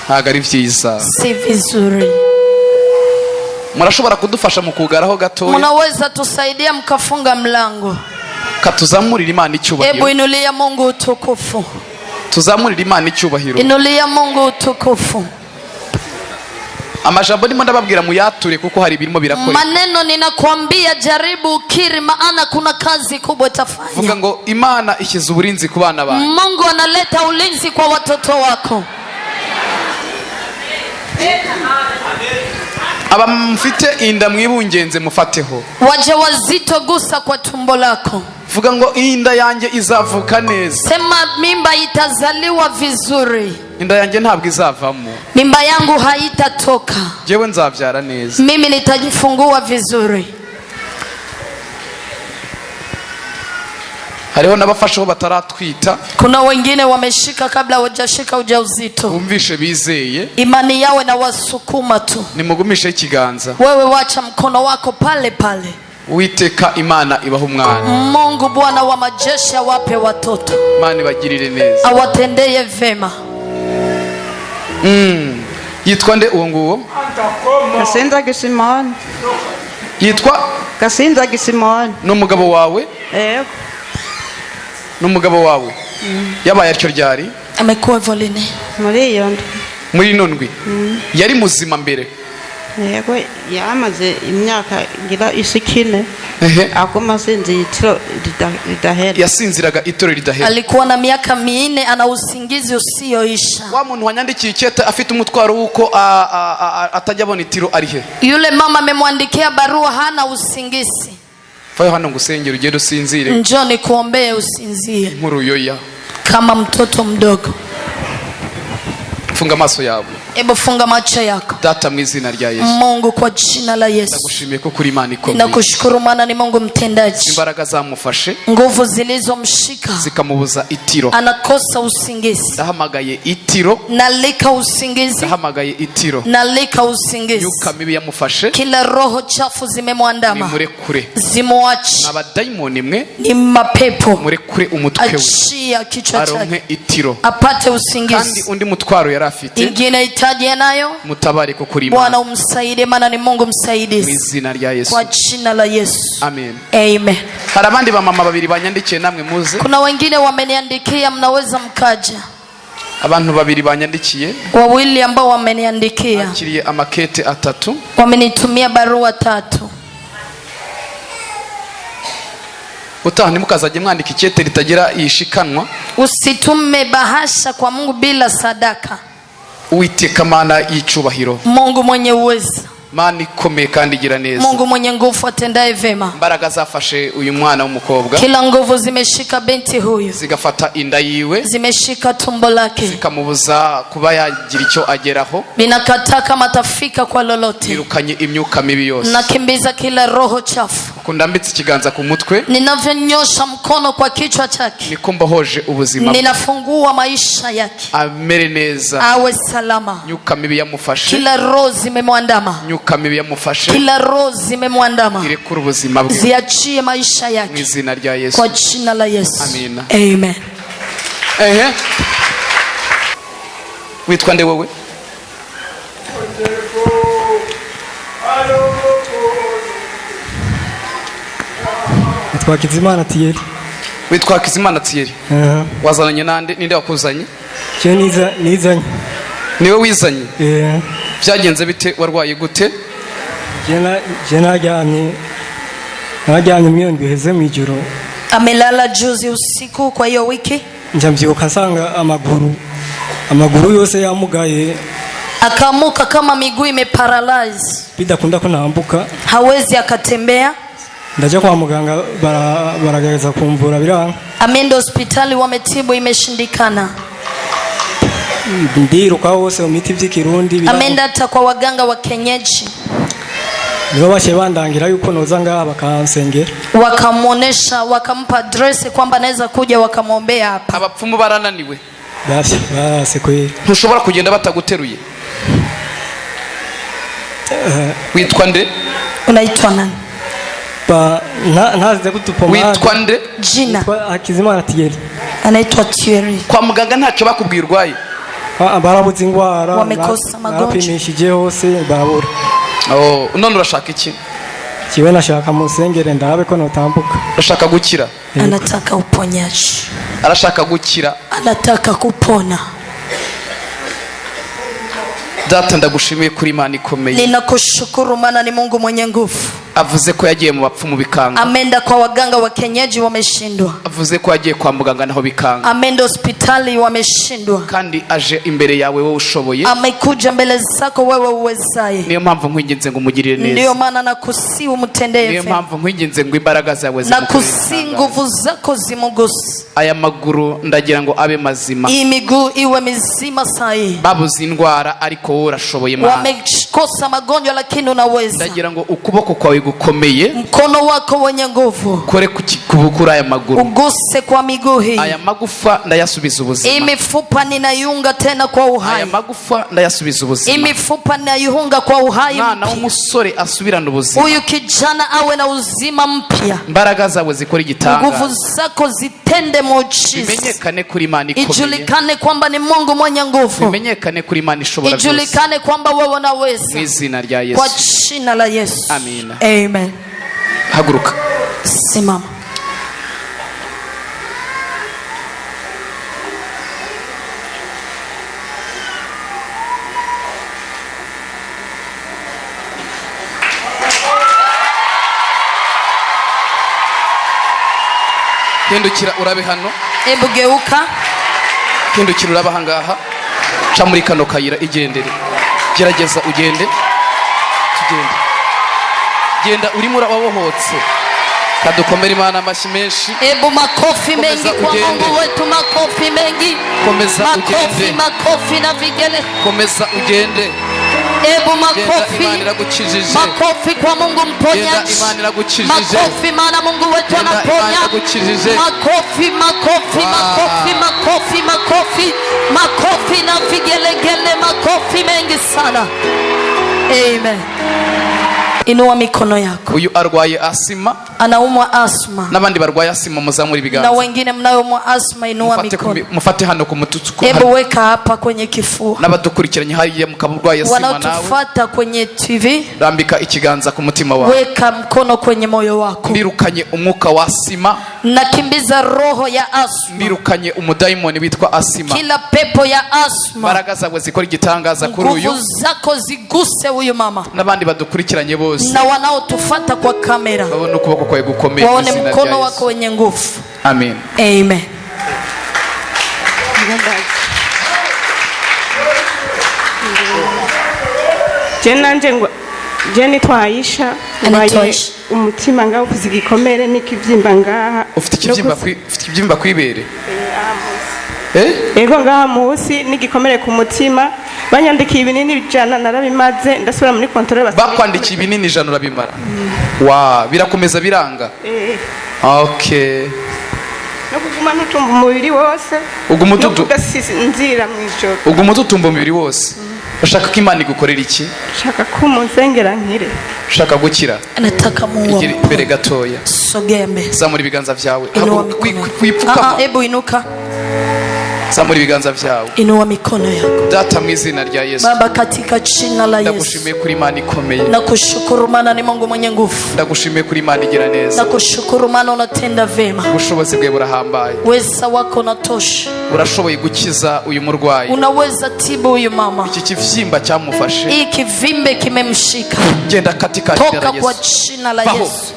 Ntago ari vyiza. Si vizuri. Murashobora kudufasha mu kugaraho gatoya? Munaweza tusaidia mkafunga mlango. Katuzamurira Imana icyubahiro. Hebu inulia Mungu utukufu. Tuzamurira Imana icyubahiro. Inulia Mungu utukufu. Amajambo ndimo ndababwira muyature kuko hari birimo birakora. Maneno ninakwambia jaribu ukiri maana kuna kazi kubwa itafanya. Vuga ngo Imana ishyize uburinzi ku bana bawe. Mungu analeta ulinzi kwa watoto wako. Abamfite inda mwibungenze mufateho. Waje wazito gusa kwa tumbo lako. Vuga ngo inda yanjye izavuka neza. Sema mimba itazaliwa vizuri. Inda yanjye ntabwo izavamo. Mimba yangu haitatoka. Jewe nzabyara neza. Mimi nitajifungua vizuri. Hariho nabafashaho bataratwita. Kuna wengine wameshika kabla hawajashika ujauzito. Bumvishe bizeye. Imani yawe na wasukuma tu. Nimugumishe ikiganza. Wewe wacha mkono wako pale pale. Uwiteka Imana ibaha umwana. Mungu Bwana wa majeshi awape watoto. Imana ibagirire neza. Awatendeye vema. Yitwa nde uwo nguwo? Kasinza Gisimoni. Yitwa Kasinza Gisimoni. N'umugabo wawe? Yego. N'umugabo wawe? Yabaye atyo ryari? Amekuwa volini. Muri iyo ndwi. Muri ino ndwi? Yari muzima mbere? Yego, yamaze imyaka ngira ishikine. Akoma sinzi itiro ridahera. Yasinziraga itoro ridahera. Alikuwa na miaka 4 ana usingizi usioisha. Wa muntu wanyandikiye icyeta afite umutwaro wuko atajya abona itiro ari he? Yule mama amemwandikia barua hana usingizi. Fayo hano ngusengera ugende usinzire. Njoo nikuombee usinzie. Nkuru yoya. Kama mtoto mdogo. Funga maso yawe. Hebu funga macho yako. Data mu izina rya Yesu. Mungu kwa jina la Yesu. Ndagushimiye ko kuri Imana ikomeye. Nakushukuru maana ni Mungu mtendaji. Imbaraga zamufashe. Nguvu zilizomshika. Zikamubuza itiro. Anakosa usingizi. Ndahamagaye itiro. Nalika usingizi. Ndahamagaye itiro. Nalika usingizi. Myuka mibi yamufashe. Kila roho chafu zimemwandama. Nimurekure. Zimuache. Abadayimoni mwe. Ni mapepo. Murekure umutwe we. Achia kichwa chake. Aronke itiro. Apate usingizi. Kandi undi mutwaro yarafite. Ingine hitaji yanayo. Mutabare ko kuri Imana. Bwana umsaidie maana ni Mungu msaidizi. Mu izina rya Yesu. Kwa jina la Yesu. Amen. Amen. Hari abandi bamama babiri banyandikiye namwe muze. Kuna wengine wameniandikia, mnaweza mkaja. Abantu babiri banyandikiye. Wawili ambao wameniandikia. Akiriye amakete 3. Wamenitumia barua 3. Utaha ntimukazaje mwandika ikete ritagira yishikanwa. Usitume bahasha kwa Mungu bila sadaka. Uwiteka Mana y'icubahiro. Mungu mwenye uwezo. Mana ikomeye kandi igira neza. Mungu mwenye nguvu atendaye vema. Imbaraga zafashe uyu mwana w'umukobwa. Kila nguvu zimeshika binti huyu. Zigafata inda yiwe. Zimeshika tumbo lake. Zikamubuza kuba yagira icyo ageraho. Binakataa kama atafika kwa lolote. Nirukanye imyuka mibi yose. Nakimbiza kila roho chafu. Kundambitse ikiganza ku mutwe. Ninavyonyosha mkono kwa kichwa chake. Niko mbohoje ubuzima. Ninafungua maisha yake. Amere neza. Awe salama. Myuka mibi yamufashe. Kila roho zimemwandama. Myuka mibi yamufashe. Kila roho zimemwandama. Irekure ubuzima bwe. Ziachie maisha yake. Mu izina rya Yesu. Kwa jina la Yesu. Amina. Amen. Witwa nde wowe? Witwa Kizimana Thierry. Witwa Kizimana Thierry. Wazananye nande? Ninde wakuzanye? Je nizanye. Niwe wizanye? Byagenze bite? Warwaye gute? Je najyamye mwiyondwi heze mu ijoro. Amelala juzi usiku kwa hiyo wiki. Njambyuka nsanga amaguru yose yamugaye. Akamuka kama miguu imeparalyze. Bidakunda ko nambuka. Hawezi akatembea. Ndaje kwa muganga baragereza kumvura biranga. Ameenda hospitali wametibu imeshindikana. Ndiruka hose umiti by'ikirundi biranga. Ameenda hata kwa waganga wa kienyeji. Nibo bashe bandangira yuko noza ngaha bakansengera. Wakamuonesha, wakampa address kwamba anaweza kuja wakamwombea hapa. Abapfumu barananiwe. Base kweli. Ntushobora kugenda bataguteruye. Witwa nde? Unaitwa nani? Ntaze gutupoma. Witwa nde? Jina. Hakizimana Thierry. Anaitwa Thierry. Kwa muganga ntacyo bakubwira urwaye? Barabuze ingwara. Wamekosa magonjwa. Barapimishije hose barabura. None urashaka iki? Kiwe nashaka musengere ndabe ko notambuka. Urashaka gukira? Anataka uponyaji. Arashaka gukira? Anataka kupona. Data ndagushimiye kuri Imana ikomeye. Ninakushukuru maana ni Mungu mwenye nguvu. Avuze ko yagiye mu bapfumu bikanga. Ameenda kwa waganga wa kienyeji wameshindwa. Avuze ko yagiye kwa muganga naho bikanga. Ameenda hospitali wameshindwa. Kandi aje imbere yawe wowe ushoboye. Amekuja mbele zako wewe uwezaye. Niyo mpamvu nkwinginze ngo umugirire neza. Ndio maana nakusi umutendee. Niyo mpamvu nkwinginze ngo imbaraga zawe zimuguse. Nakusi nguvu zako zimuguse. Aya maguru ndagira ngo abe mazima. Iyi miguu iwe mizima sahi. Babuze indwara ariko wowe urashoboye Mana. Wamekosa magonjwa lakini unaweza. Ndagira ngo ukuboko kwawe gukomeye. Mkono wako wenye nguvu. Kore kukubukura aya maguru. Uguse kwa miguu hii. Aya magufa ndayasubiza ubuzima. Imifupa ninaiunga tena kwa uhai. Aya magufa ndayasubiza ubuzima. Imifupa ninaiunga kwa uhai. Mwana w'umusore asubirana ubuzima. Huyu kijana awe na uzima mpya. Imbaraga zawe zikora igitangaza. Nguvu zako zitende muujiza. Bimenyekane kuri Imana ikomeye. Ijulikane kwamba ni Mungu mwenye nguvu. Bimenyekane kuri Imana ishobora byose. Ijulikane kwamba wewe unaweza. Mu izina rya Yesu. Kwa jina la Yesu. Amina. Amen. Haguruka. Simama. Hindukira urabe hano. Hebu geuka. Hindukira urabe hangaha. Ca muri kano kayira igendere. Gerageza ugende. Tugende. Genda urimo urabohotse. kadukomera Imana amashyi menshi. Ebu makofi mengi kwa Mungu wetu, makofi mengi. Komeza ugende. Makofi na vigele. Komeza ugende. Ebu makofi. Makofi kwa Mungu mponyaji. Makofi maana Mungu wetu anaponya. Makofi, makofi, makofi, makofi, makofi. Makofi na vigelegele, makofi mengi sana. Amen. Inua mikono yako. Uyu arwaye asima. Anaumwa asma. Nabandi barwaye asima muzamuri biganza. Na wengine mnayoumwa asma inua mikono. Mufate hano ku mututu. Hebu weka hapa kwenye kifua. Nabadukurikiranye hariya mukaburwaye asima nawe. Wanatufuata kwenye TV. Rambika ikiganza ku mutima wawe. Weka mkono kwenye moyo wako. Ndirukanye umwuka wa asima. Nakimbiza roho ya asma. Ndirukanye umudaimoni witwa asima. Kila pepo ya asma. Mbaraga zawe zikora igitangaza kuri uyu. Nguvu zako ziguse huyu mama. Nabandi badukurikiranye bose. Na wanaotufuata kwa kamera. Babone ukuboko kwawe gukomeye. Waone mkono wako wenye nguvu. Amen. Amen. Jeni twaisha umutima ngaho kuzigikomere n'ikivyimba ngaha. Ufite ikivyimba kwibere? Ego ngaha musi n'igikomere ku mutima. Banyandikiye ibinini 100 narabimaze ndasubira muri controle basi. Bakwandikiye ibinini 100 urabimara? Wa birakomeza biranga? Okay. No kuguma ntutumba umubiri wose. Ugumututu nzira mwijoro. Ugumututumba umubiri wose. Ushaka ko Imana igukorera iki? Ushaka ko umusengera nkire. Ushaka gukira? Nataka muwa. Imbere gatoya. Sogembe. Zamura ibiganza vyawe. Kwipfukama. Ebu inuka. Zamura ibiganza vyawe. Inua mikono yako. Data mu izina rya Yesu. Baba katika jina la Yesu. Ndagushimiye kuri Imana ikomeye. Nakushukuru maana ni Mungu mwenye nguvu. Ndagushimiye kuri Imana igira neza. Nakushukuru maana unatenda vema. Ubushobozi bwe burahambaye. Weza wako unatosha. Urashoboye gukiza uyu murwayi. Unaweza tibu uyu mama. Iki kivyimba cyamufashe. Hii kivimbe kimemshika. Genda katika jina la Yesu. Toka kwa jina la Yesu.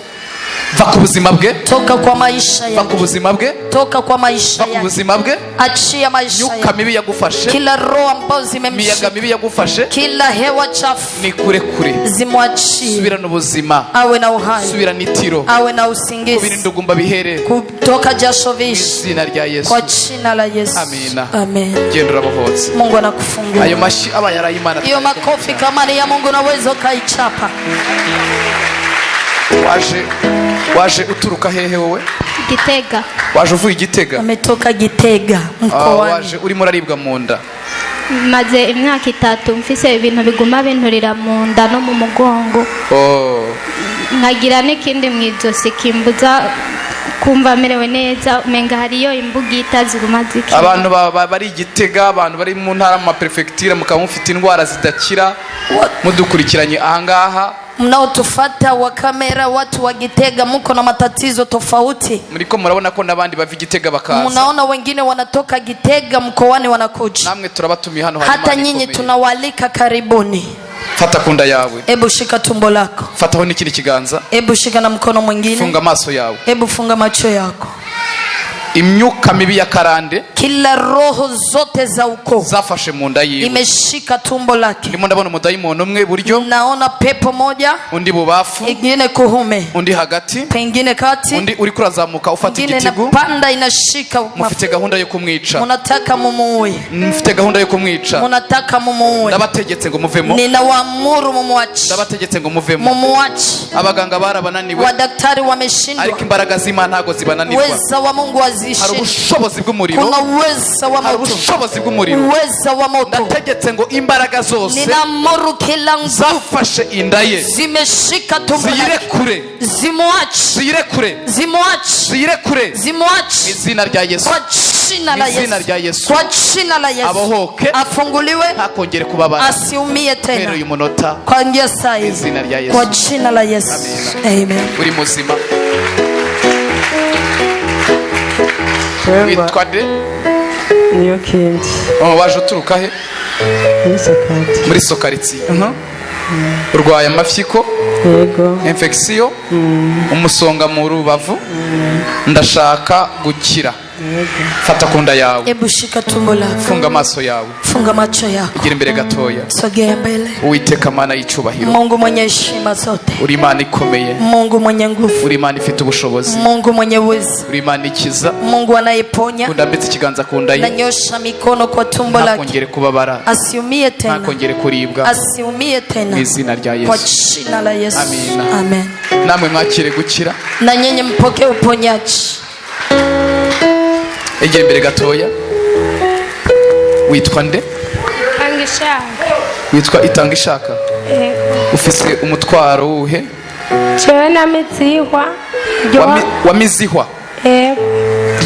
Va ku buzima bwe. Toka kwa maisha yake. Va ku buzima bwe. Toka kwa maisha yake. Va ku buzima bwe. Achia maisha yake. Yuka mibi yagufashe. Kila roho ambazo zimemshika. Miyaga mibi yagufashe. Kila hewa chafu. Ni kure kure. Zimwachie. Subira n'ubuzima. Awe na uhai. Subira n'itiro. Awe na usingizi. Kubira indugumba bihere. Kutoka jasho vishi. Izina rya Yesu. Kwa jina la Yesu. Amina. Amen. Genda urabohotse. Mungu anakufungua. Ayo mashi aba yarayimana. Iyo makofi kama ni ya Mungu naweza kaichapa. Waje uturuka hehe wowe? Gitega. Waje uvuye Gitega? Ametoka Gitega mkoani. Waje urimo uraribwa mu nda? Maze imyaka 3 mfise ibintu biguma binturira mu nda no mu mugongo. Nkagira n'ikindi mwizosi kimbuza kumva merewe neza umenga hariyo imbugita ziguma ziki. Abantu bari Gitega, abantu bari mu ntara mu prefecture mukaba mufite indwara zidakira mudukurikiranye ahangaha. Mnaotufata wa kamera watu wa Gitega mko na matatizo tofauti. Mliko murabona ko nabandi bava Gitega bakaza. Mnaona wengine wanatoka Gitega mkoani wanakuja. Namwe turabatumye hano hata nyinyi tunawalika karibuni. Fata kunda yawe. Ebu shika tumbo lako. Fataho n'ikindi kiganza. Ebu shika na mkono mwingine. Funga maso yawe. Ebu funga macho yako. Imyuka mibi ya karande. Kila roho zote za ukoo zafashe mu nda yiwe. Imeshika tumbo lake. Ndimo ndabona umudayimoni umwe buryo. Naona pepo moja. Undi bubafu. Ingine kuhume. Undi hagati. Pengine kati. Undi uri kurazamuka ufata igitigu. Ingine panda inashika. Mufite gahunda yo kumwica. Munataka mumuue. Mufite gahunda yo kumwica. Munataka mumuue. Ndabategetse ngo muvemo. Ninawaamuru mumuache. Ndabategetse ngo muvemo. Mumuache. Abaganga barabananiwe. Wadaktari wameshindwa. Ariko imbaraga z'Imana ntago zibananirwa. Uweza wa Mungu hari ubushobozi bw'umuriro. Kuna uweza wa moto. Ubushobozi bw'umuriro. Uweza wa moto. Ndategetse ngo imbaraga zose. Ninamuru kila nguvu zafashe inda ye. Zimeshika tumbo lake. Zirekure. Zimuache. Zirekure. Zimuache. Zirekure. Zimuache. Izina rya Yesu. Kwa jina la Yesu. Izina rya Yesu. Kwa jina la Yesu. Abohoke. Afunguliwe. Ntakongere kubabara. Asiumie tena. Mbere y'umunota. Kwa njia sahihi. Izina rya Yesu. Kwa jina la Yesu. Amen. Uri muzima. Witwa de? Niyo Kindi. Waje uturuka he? Muri Sokaritsiye. Urwaye amafyiko? Yego. Infection? Umusonga mu rubavu? Ndashaka gukira. fata kunda yawe, Hebu shika tumbo lako, funga maso yawe, funga macho yako, gira imbere gatoya. sogea mbele. Uwiteka Mana y'icyubahiro, Mungu mwenye heshima zote, uri Imana ikomeye, Mungu mwenye nguvu, uri Imana ifite ubushobozi, Mungu mwenye uwezo, uri Imana ikiza, Mungu anayeponya. undambitse ikiganza ku nda ye, Nanyosha mikono kwa tumbo lake, ntakongere kubabara, asiumie tena, ntakongere kuribwa, asiumie tena, mu izina rya kwa Yesu. jina la Yesu. Amina. Amen. Namwe mwakire gukira, Na nyenye mpokee uponyaji. egera imbere gatoya. Witwa nde? Angishaka. Witwa Itanga Ishaka. Ufise umutwaro uhe? Jewe na mizihwa. Wa mizihwa? Yego.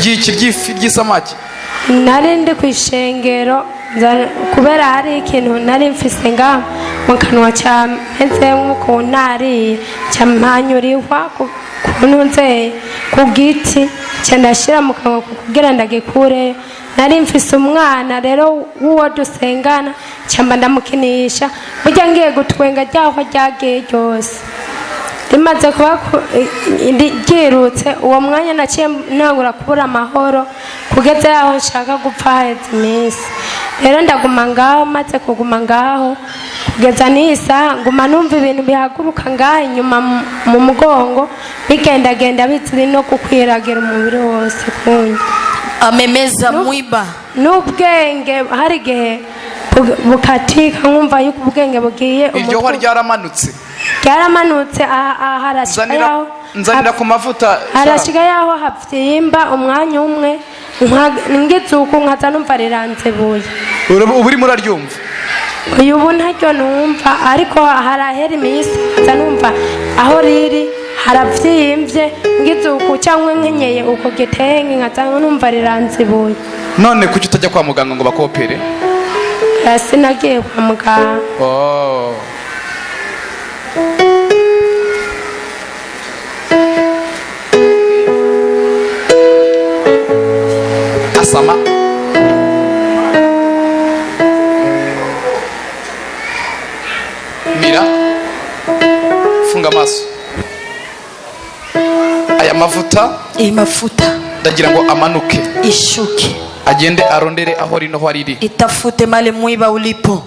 Ryiki ry'ifi ry'isamaki? Nari ndi ku ishengero kubera hari ikintu nari mfise ngaho mu kanwa cyameze nk'uko nariye cyampanyurihwa kuntuze ku giti cyandashira mu kanwa kugira ndagikure. Nari mfise umwana rero w'uwo dusengana cyamba ndamukinisha burya ngiye gutwenga ryaho ryagiye ryose rimaze kuba ryirutse. Uwo mwanya naciye ntangura kubura amahoro kugeza yaho nshaka gupfa haheze iminsi. Rero ndaguma ngaho, maze kuguma ngaho kugeza n'iyi saha nguma numva ibintu bihaguruka ngaho inyuma mu mugongo bigendagenda biziri no gukwiragira umubiri wose kundi. Amemeza mwiba n'ubwenge hari igihe bukatika nkumva yuko ubwenge bugiye. Iryo hwa ryaramanutse, ryaramanutse harashika yaho nzanira ku mavuta, harashika yaho havyimba umwanya umwe ngizuko nkaza numva riranzebuye. Ubu uri muraryumva? Ubu ntaryo numva, ariko harahera iminsi nza numva aho riri haravyimbye ngizuko cyangwa nkenyeye uko gitenge nkaza numva riranzebuye. None kuki utajya kwa muganga ngo bakopere? Sinagiye kwa muganga. Oh. Asama. Mira. Funga amaso. Aya mavuta. Iyi mafuta ndagira ngo amanuke, ishuke, agende arondere aho rino ho riri. Itafute male mwiba ulipo.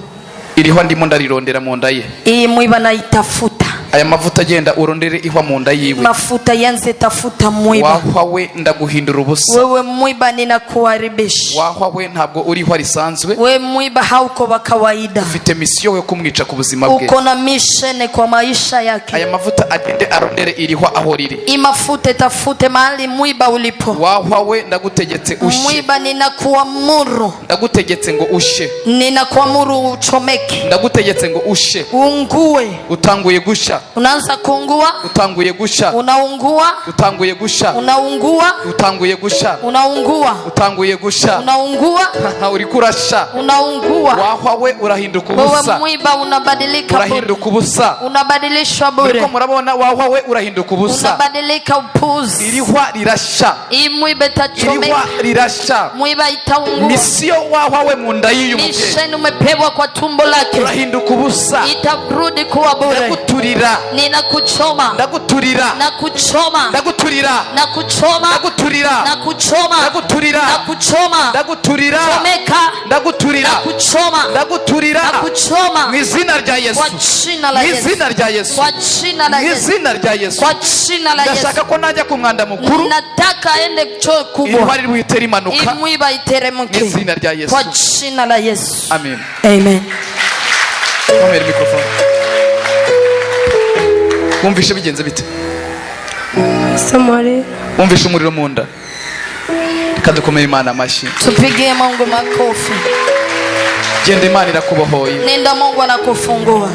Iriho ndimo ndarirondera mu nda ye. Iyi mwiba na itafuta. Aya mavuta agenda urondere ihwa mu nda yiwe. Mafuta yanze tafuta mwiba. Wahwa we ndaguhindura ubusa. Wewe mwiba ninakuharibisha. Wahwa we ntabwo uri ihwa risanzwe. Wewe mwiba hauko wa kawaida. Ufite misiyo yo kumwica ku buzima bwe. Uko na mission kwa maisha yake. Aya mavuta agende arondere irihwa aho riri. Imafute tafute mahali mwiba ulipo. Wahwa we ndagutegetse ushe. Mwiba ninakuamuru. Ndagutegetse ngo ushe. Ninakuamuru uchomeke. Ndagutegetse ngo ushe. Ungue. Utanguye gusha. Unaanza kuungua, utanguye gusha. Unaungua, utanguye gusha. Unaungua, utanguye gusha. Unaungua, utanguye gusha. Unaungua, uri kurasha. Unaungua. Wahwa we urahinduka ubusa. Wewe mwiba unabadilika bure. Urahinduka ubusa. Unabadilishwa bure. Niko murabona wahwa we urahinduka ubusa. Unabadilika upuzi. Irihwa rirasha. Hii mwiba itachomeka. Irihwa rirasha. Mwiba itaungua. Misio wahwa we mu nda yiyu mubyeyi. Mission umepewa kwa tumbo lake. Urahinduka ubusa. Itarudi kuwa bure. Ndaguturira. Ninakuchoma. Ndaguturira. Nakuchoma. Ndaguturira. Nakuchoma. Ndaguturira. Nakuchoma. Ndaguturira. Nakuchoma. Ndaguturira. Chomeka. Ndaguturira. Nakuchoma. Ndaguturira. Nakuchoma. Mu izina rya Yesu. Kwa jina la Yesu. Mu izina rya Yesu. Kwa jina la Yesu. Mu izina rya Yesu. Kwa jina la Yesu. Ndashaka ko najya ku mwanda mukuru. Nataka aende choo kubwa. Irihwa riri buhitere imanuka. Imwiba iteremke. Mu izina rya Yesu. Kwa jina la Yesu. Amen. Amen. Komera mikrofone. Wumvishe bigenze bite? Samari. Wumvishe umuriro mu nda? Reka dukomere Imana amashyi. Tupigie Mungu makofi. Genda Imana irakubohoye. Nenda Mungu anakufungua.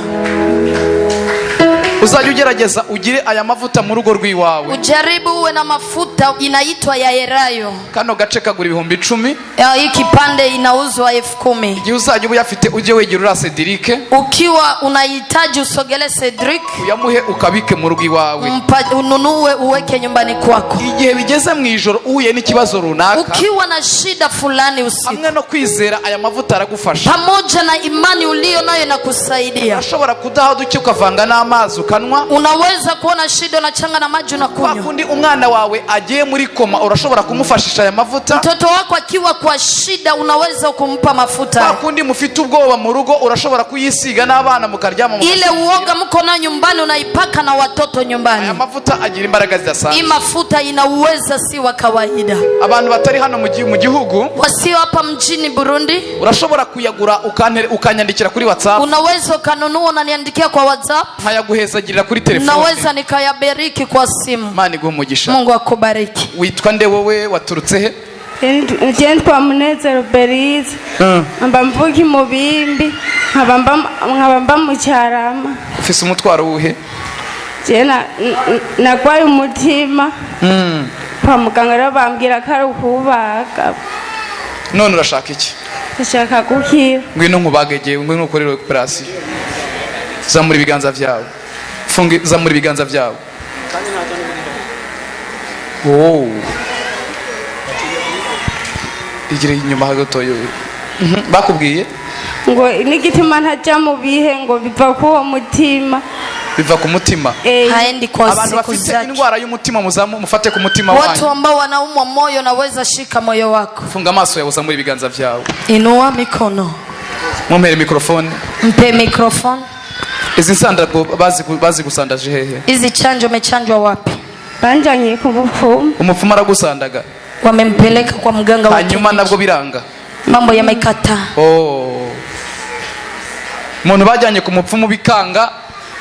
Uzajya ugerageza ugire aya mavuta mu rugo rw'iwawe. Ujaribu uwe na mafuta inaitwa ya Erayo. Kano gace kagura 10,000. Hii kipande inauzwa 10,000. Igihe uzajya uyafite uje wegera ura Cedric. Ukiwa unahitaji usogele Cedric. Uyamuhe ukabike mu rugo iwawe. Ununue uweke nyumbani kwako. Igihe bigeze mu ijoro uhuye n'ikibazo runaka. Ukiwa na shida fulani usiku. Hamwe no kwizera aya mavuta aragufasha. Pamoja na imani ulio nayo inakusaidia. Urashobora kudaha duke ukavanga n'amazi ukanywa. Unaweza kuona shida unachanga na maji unakunywa. Kundi umwana wawe agiye muri koma urashobora kumufashisha aya mavuta. Mtoto wako akiwa kwa shida unaweza kumpa mafuta. Kundi mufite ubwoba mu rugo urashobora kuyisiga n'abana mukaryama mu. Ile uoga mko na nyumbani unaipaka na watoto nyumbani. Aya mavuta agira imbaraga zidasanzwe. Hii mafuta ina uweza si wa kawaida. Abantu batari hano mu gihugu wasio hapa mjini Burundi urashobora kuyagura ukanyandikira kuri WhatsApp. Unaweza ukanunua unaniandikia kwa WhatsApp. Nkayagugezagirira kuri telefone. Naweza nikayabariki kwa simu. Imana igumugisha. Mungu akubariki. Witwa nde wowe waturutse he? Jeni kwa Munezero Berize. Amba mvuki mu Bimbi, nkabamba mu Cyarama. Ufise umutwaro wuhe? Jena nagwaye umutima. Kwa muganga rero bambwira ko ari ukubaga. None urashaka iki? Ndashaka gukira. Ngwino nkubagegeye, ngwino ukorere operation. Zamura ibiganza vyawe. Zamura ibiganza vyawe. Oh. Igire inyuma hagatoyo. Bakubwiye? Ngo n'igitima ntajya mu bihe ngo biva ku mutima. Biva ku mutima. Haendi kwa siku zake. Abantu bafite indwara y'umutima mufate ku mutima wanyu. Watu ambao wanaumwa moyo naweza shika moyo wako. Funga maso yawe zamura ibiganza vyawe. Inua mikono. Mumpere mikrofone. Mpe mikrofone. Izi sandago bazi gusandaje hehe? Izi chanjo umechanjwa wapi? Banjanye ku mupfumu. Umupfumu aragusandaga. Wamempeleka kwa mganga wa hanyuma nabwo biranga. Mambo yamekata. Umuntu bajyanye ku mupfumu bikanga.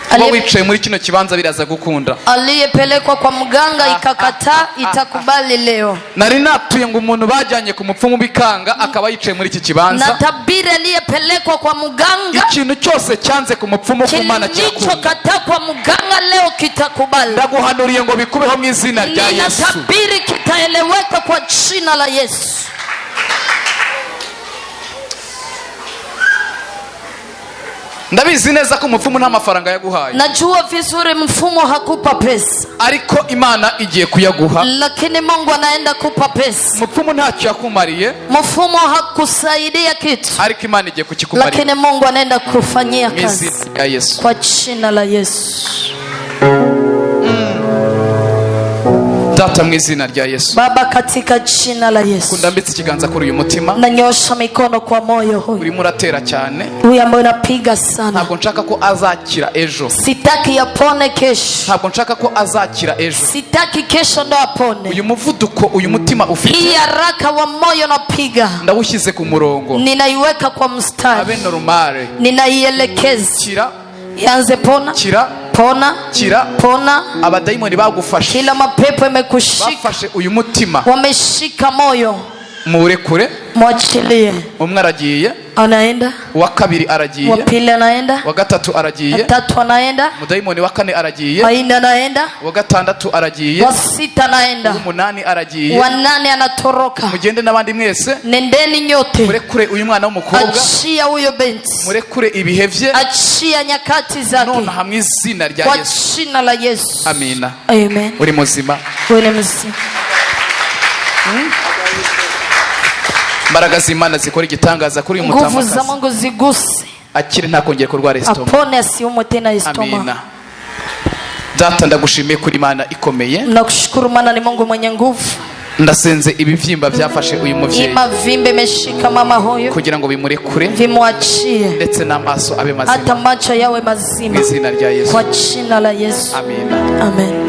Kuba wicaye muri kino kibanza biraza gukunda. Aliyepelekwa kwa mganga ikakata itakubali leo. Nari natuye ngo umuntu bajyanye ku mupfumu bikanga akaba yicaye muri iki kibanza. Na tabiri aliyepelekwa kwa mganga. Ikintu cyose cyanze ku mupfumu ku Mana cyakunda. Kilichokata kwa mganga leo kitakubali. Ndaguhanuriye ngo bikubeho mu izina rya Yesu. Na tabiri kitaeleweka kwa jina la Yesu. Ndabizi neza ko umupfumu nta mafaranga yaguhaye. Najua vizuri mfumo hakupa pesa. Ariko Imana igiye kuyaguha. Lakini Mungu anaenda kupa pesa. Umupfumu ntacyo yakumariye. Mfumo hakusaidia kitu. Ariko Imana igiye kukikumariye. Lakini Mungu anaenda kufanyia kazi. Izina ya Yesu. Kwa jina la Yesu. Data mu izina rya Yesu. Baba katika jina la Yesu. Kundambitse ikiganza kuri uyu mutima. Nanyosha mikono kwa moyo huyu. Urimo uratera cyane. Huyu ambaye unapiga sana. Ntabwo nshaka ko azakira ejo. Sitaki yapone kesho. Ntabwo nshaka ko azakira ejo. Sitaki kesho ndo apone. Uyu muvuduko uyu mutima ufite. Hii haraka wa moyo unapiga. Ndawushyize ku murongo. Ninaiweka kwa mstari. Abe normale. Ninaielekeza. Kira. Yanze pona. Kira. Pona. Kira. Pona. Abadayimoni bagufashe. Kila mapepo yamekushika. Bafashe uyu mutima. Wameshika moyo. Murekure. Mwachilie. Umwe aragiye. Anaenda. Wa kabiri aragiye. Wa pili anaenda. Wa gatatu aragiye. Wa tatu anaenda. Mudayimoni wa kane aragiye. Wa nne anaenda. Wa gatandatu aragiye. Wa sita anaenda. Wa munani aragiye. Wa nane anatoroka. Mugende n'abandi mwese. Nendeni nyote. Murekure uyu mwana w'umukobwa. Achia huyo binti. Murekure ibihe bye. Achia nyakati zake. None hamwe izina rya Yesu. Kwa jina la Yesu. Amina. Amen. Uri muzima. Uri muzima. Mbaraga z'Imana zikora igitangaza kuri uyu mutamakazi. Nguvu za Mungu ziguse. Akiri ntakongera kurwara estoma. Apone asiumwe tena estoma. Amina. Data ndagushimiye kuri Imana ikomeye. Nakushukuru maana ni Mungu mwenye nguvu. Ndasenze ibivyimba byafashe uyu muvyeyi. Mavimbe meshika mama huyu. Kugira ngo bimurekure. Vimwachie. Ndetse n'amaso abe mazima. Hata macho yawe mazima. Mu izina rya Yesu. Kwa jina la Yesu. Amina. Amen.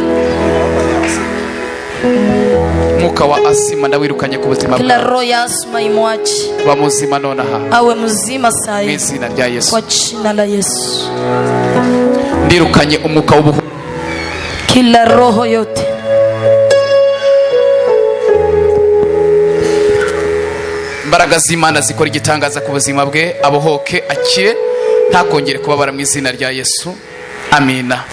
Mwuka wa asima ndawirukanye ku buzima bwawe. Kila roho ya asima imwachi. Ba muzima nonaha. Awe muzima saa hii. Mu izina rya Yesu. Kwa jina la Yesu. Ndirukanye umwuka w'ubuhu. Kila roho yote. Mbaraga z'Imana zikora igitangaza ku buzima bwe abohoke akire ntakongere kubabara mu izina rya Yesu. Amina.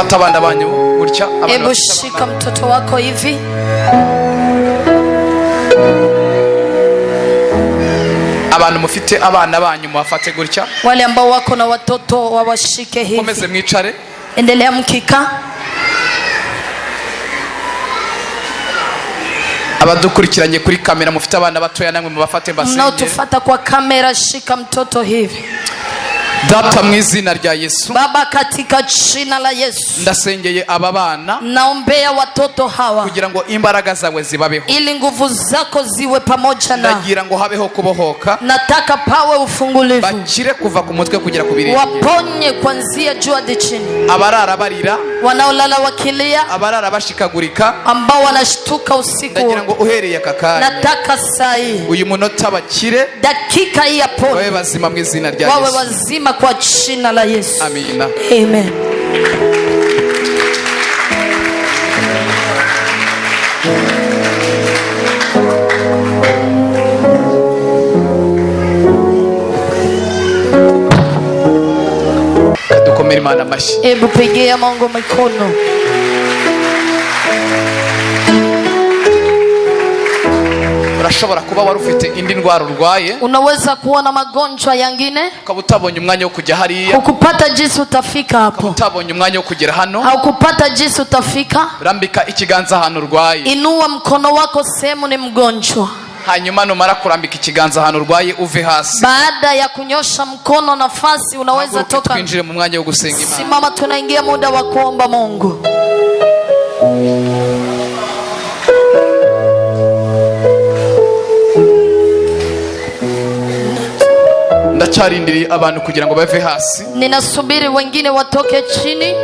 mufata abana banyu gutya. Hebu shika mtoto wako hivi. Abantu mufite abana banyu mufate gutya. Wale ambao wako na watoto wawashike hivi. Komeze mwicare. Endelea mkika. Abadukurikiranye kuri kamera mufite abana batoya namwe mubafate mbasenge. Mnaotufata kwa kamera shika mtoto hivi. Data mu izina rya Yesu. Baba katika jina la Yesu. Ndasengeye aba bana. Naombea watoto hawa. Kugira ngo imbaraga zawe zibabeho. Ili nguvu zako ziwe pamoja na. Ndagira ngo habeho kubohoka. Nataka pawe ufungulivu. Bakire kuva ku mutwe kugera ku birenge. Waponye kuanzia juu hadi chini. Abarara barira. Wanaolala wakilia. Abarara bashikagurika. Ambao wanashtuka usiku. Ndagira ngo uhereye akakanya. Nataka saa hii. Uyu munota bakire. Dakika hii apone. Wawe bazima mu izina rya Yesu. Wawe wazima kwa jina la Yesu. Amina. Amen. Dukomere Imana amashyi. Hebu pigia Mungu mikono. Urashobora kuba wari ufite indi ndwara urwaye. Unaweza kuwa na magonjwa yangine. Ukaba utabonye umwanya wo kujya hariya. Hukupata jinsi utafika hapo. Ukaba utabonye umwanya wo kugera hano. Haukupata jinsi utafika. Rambika ikiganza hano urwaye. Inua mkono wako sehemu ni mgonjwa. Hanyuma numara kurambika ikiganza hano urwaye uve hasi. Baada ya kunyosha mkono nafasi unaweza toka. Twinjire mu mwanya wo gusenga Imana. Simama, tunaingia muda wa kuomba Mungu. Ndacyarindiriye abantu kugira ngo bave hasi. Ninasubiri wengine watoke chini.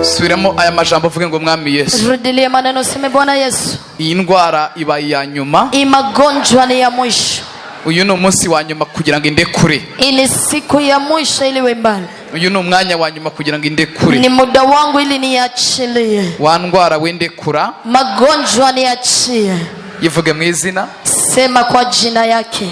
Subiramo aya majambo uvuge ngo Mwami Yesu. Rudilia maneno, sema Bwana Yesu. Iyi ndwara iba ya nyuma. Hii magonjwa ni ya mwisho. Uyu ni umunsi wa nyuma kugira ngo indekure. Ili siku ya mwisho ili wembali. Uyu ni umwanya wa nyuma kugira ngo indekure. Ni muda wangu ili niachilie. Wa ndwara wendekura. Magonjwa niachie. Yivuge mu izina. Sema kwa jina yake.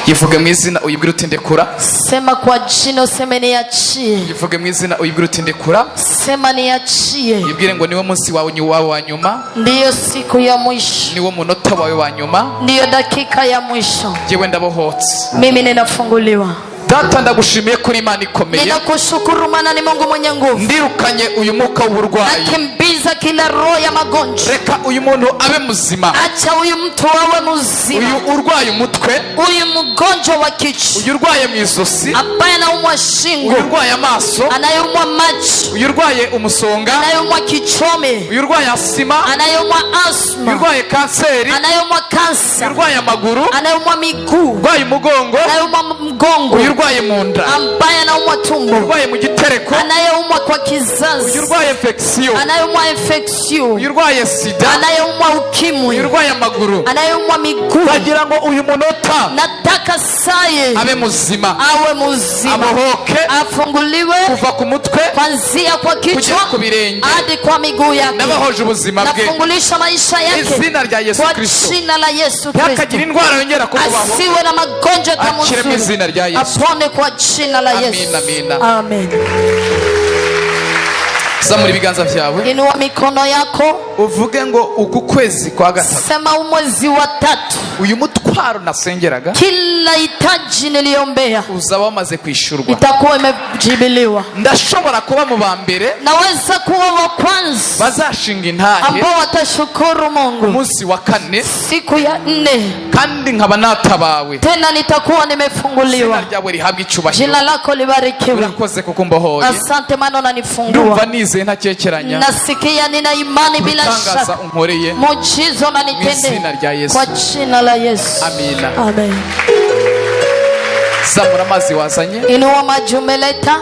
Yivuge mu izina uyibwire uti ndekura. Sema kwa jina, useme niachie. Yivuge mu izina uyibwire uti ndekura. Sema niachie. Yibwire ngo niwo munsi wawe wa nyuma. Ndiyo siku ya mwisho. Niwo munota wawe wa nyuma. Ndiyo dakika ya mwisho. Jewe ndabohotse. Mimi ninafunguliwa. Data ndagushimiye kuri Imana ikomeye. Ninakushukuru maana ni Mungu mwenye nguvu. Ndirukanye uyu mwuka w'uburwayi. Nakimbiza kila roho ya magonjwa. Reka uyu muntu abe muzima. Acha uyu mtu awe muzima. Uyu urwaye umutwe. Uyu mgonjwa wa kichwa. Uyu urwaye mu izosi. Ambaye anaumwa shingo. Uyu urwaye amaso. Anayeumwa macho. Uyu urwaye umusonga. Anayeumwa kichome. Uyu urwaye asima. Anayeumwa asma. Uyu urwaye kanseri. Anayeumwa kansa. Uyu urwaye amaguru. Anayeumwa miguu. Urwaye umugongo. Anayeumwa mgongo. Uyu urwaye mu nda. Ambaye anaumwa tumbo. Urwaye mu gitereko. Anayeumwa kwa kizazi. Uyu urwaye infection. Anayeumwa infection. Uyu urwaye sida. Anayeumwa ukimwi. Uyu urwaye amaguru. Anayeumwa miguu. Bagira ngo uyu munota. Nataka saye. Abe muzima. Awe muzima. Abohoke. Afunguliwe. Kuva ku mutwe. Kuanzia kwa kichwa. Ku birenge. Hadi kwa miguu yake. Nabahoje ubuzima bwe. Nafungulisha maisha yake. Izina rya Yesu Kristo. Kwa jina la Yesu Kristo. Yakagira indwara yongera kubaho. Asiwe na magonjwa kama Akire mu izina rya Yesu. Apone kwa jina la Yesu. Amina, amina. Amen. Zamura ibiganza byawe. Inua mikono yako. Uvuge ngo uku kwezi kwa gatatu. Sema umwezi wa tatu. Uyu mutwaro nasengeraga. Kila hitaji niliombea. Uzaba wamaze kwishurwa. Itakuwa imejibiliwa. Ndashobora kuba mu ba mbere. Naweza kuwa wa kwanza. Bazashinga intahe. Ambao watashukuru Mungu. Umunsi wa kane. Siku ya 4. Kandi nkaba natabawe. Tena nitakuwa nimefunguliwa. Izina ryawe rihabwa icubahiro. Jina lako libarikiwe. Urakoze kuko mbohoye. Asante maana unanifungua. Ndumva nizeye ntakekeranya. Nasikia nina imani bila shaka. Unkoreye. Muujiza unanitendea. Izina rya Yesu. Kwa jina la Yesu. Amina. Amen. Zamura amazi wazanye. Inua maji umeleta.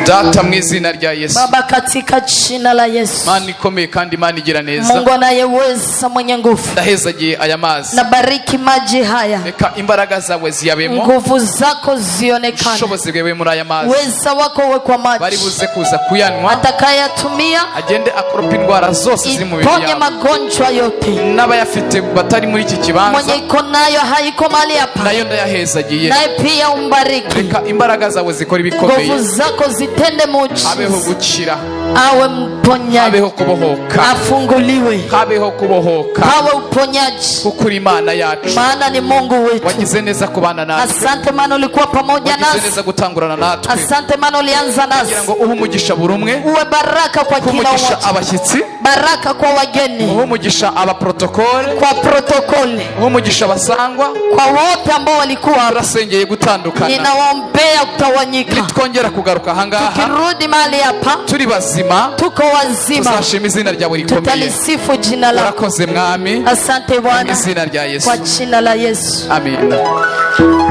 data mu izina rya Yesu. Baba, katika jina la Yesu. Mana ikomeye kandi Mana igira neza. Mungu anayeweza, mwenye nguvu. Ndahezagiye aya mazi. Nabariki maji haya. Reka imbaraga zawe ziyabemo. Nguvu zako zionekane. Ubushobozi bwewe muri aya mazi. Weza wako uwe kwa maji. Bari buze kuza kuyanwa. Atakayatumia agende akoropa indwara zose ziri mu mubiri yawe. Iponye magonjwa yote. N'abayafite batari muri iki kibanza. Mwenye iko nayo haiko mali hapa. Nayo ndayahezagiye. Naye pia umbariki. Reka imbaraga zawe zikora ibikomeye. Nguvu zako zitende muujiza. Habeho gukira. Awe mponyaji. Habeho kubohoka. Afunguliwe. Habeho kubohoka. Hawe uponyaji. Kuko Imana yacu. Maana ni Mungu wetu. Wagize neza kubana natwe. Asante maana ulikuwa pamoja nasi. Wagize neza gutangurana natwe. Asante maana ulianza nasi. Kugira ngo uhe umugisha buri umwe. Uwe baraka kwa kila mmoja. Umugisha abashyitsi. Baraka kwa wageni. Uhe umugisha aba protokole. Kwa protokole. Uhe umugisha abasangwa. Kwa wote ambao walikuwa turasengeye gutandukana. Ninawaombea kutawanyika. Nitwongera kugaruka ahangaha. Tukirudi mahali hapa. Turi bazima. Tuko wazima. Tuzashima izina ryawe rikomeye. Tutalisifu jina lako. Urakoze mwami. Asante Bwana. Izina rya Yesu. Kwa jina la Yesu. Amen.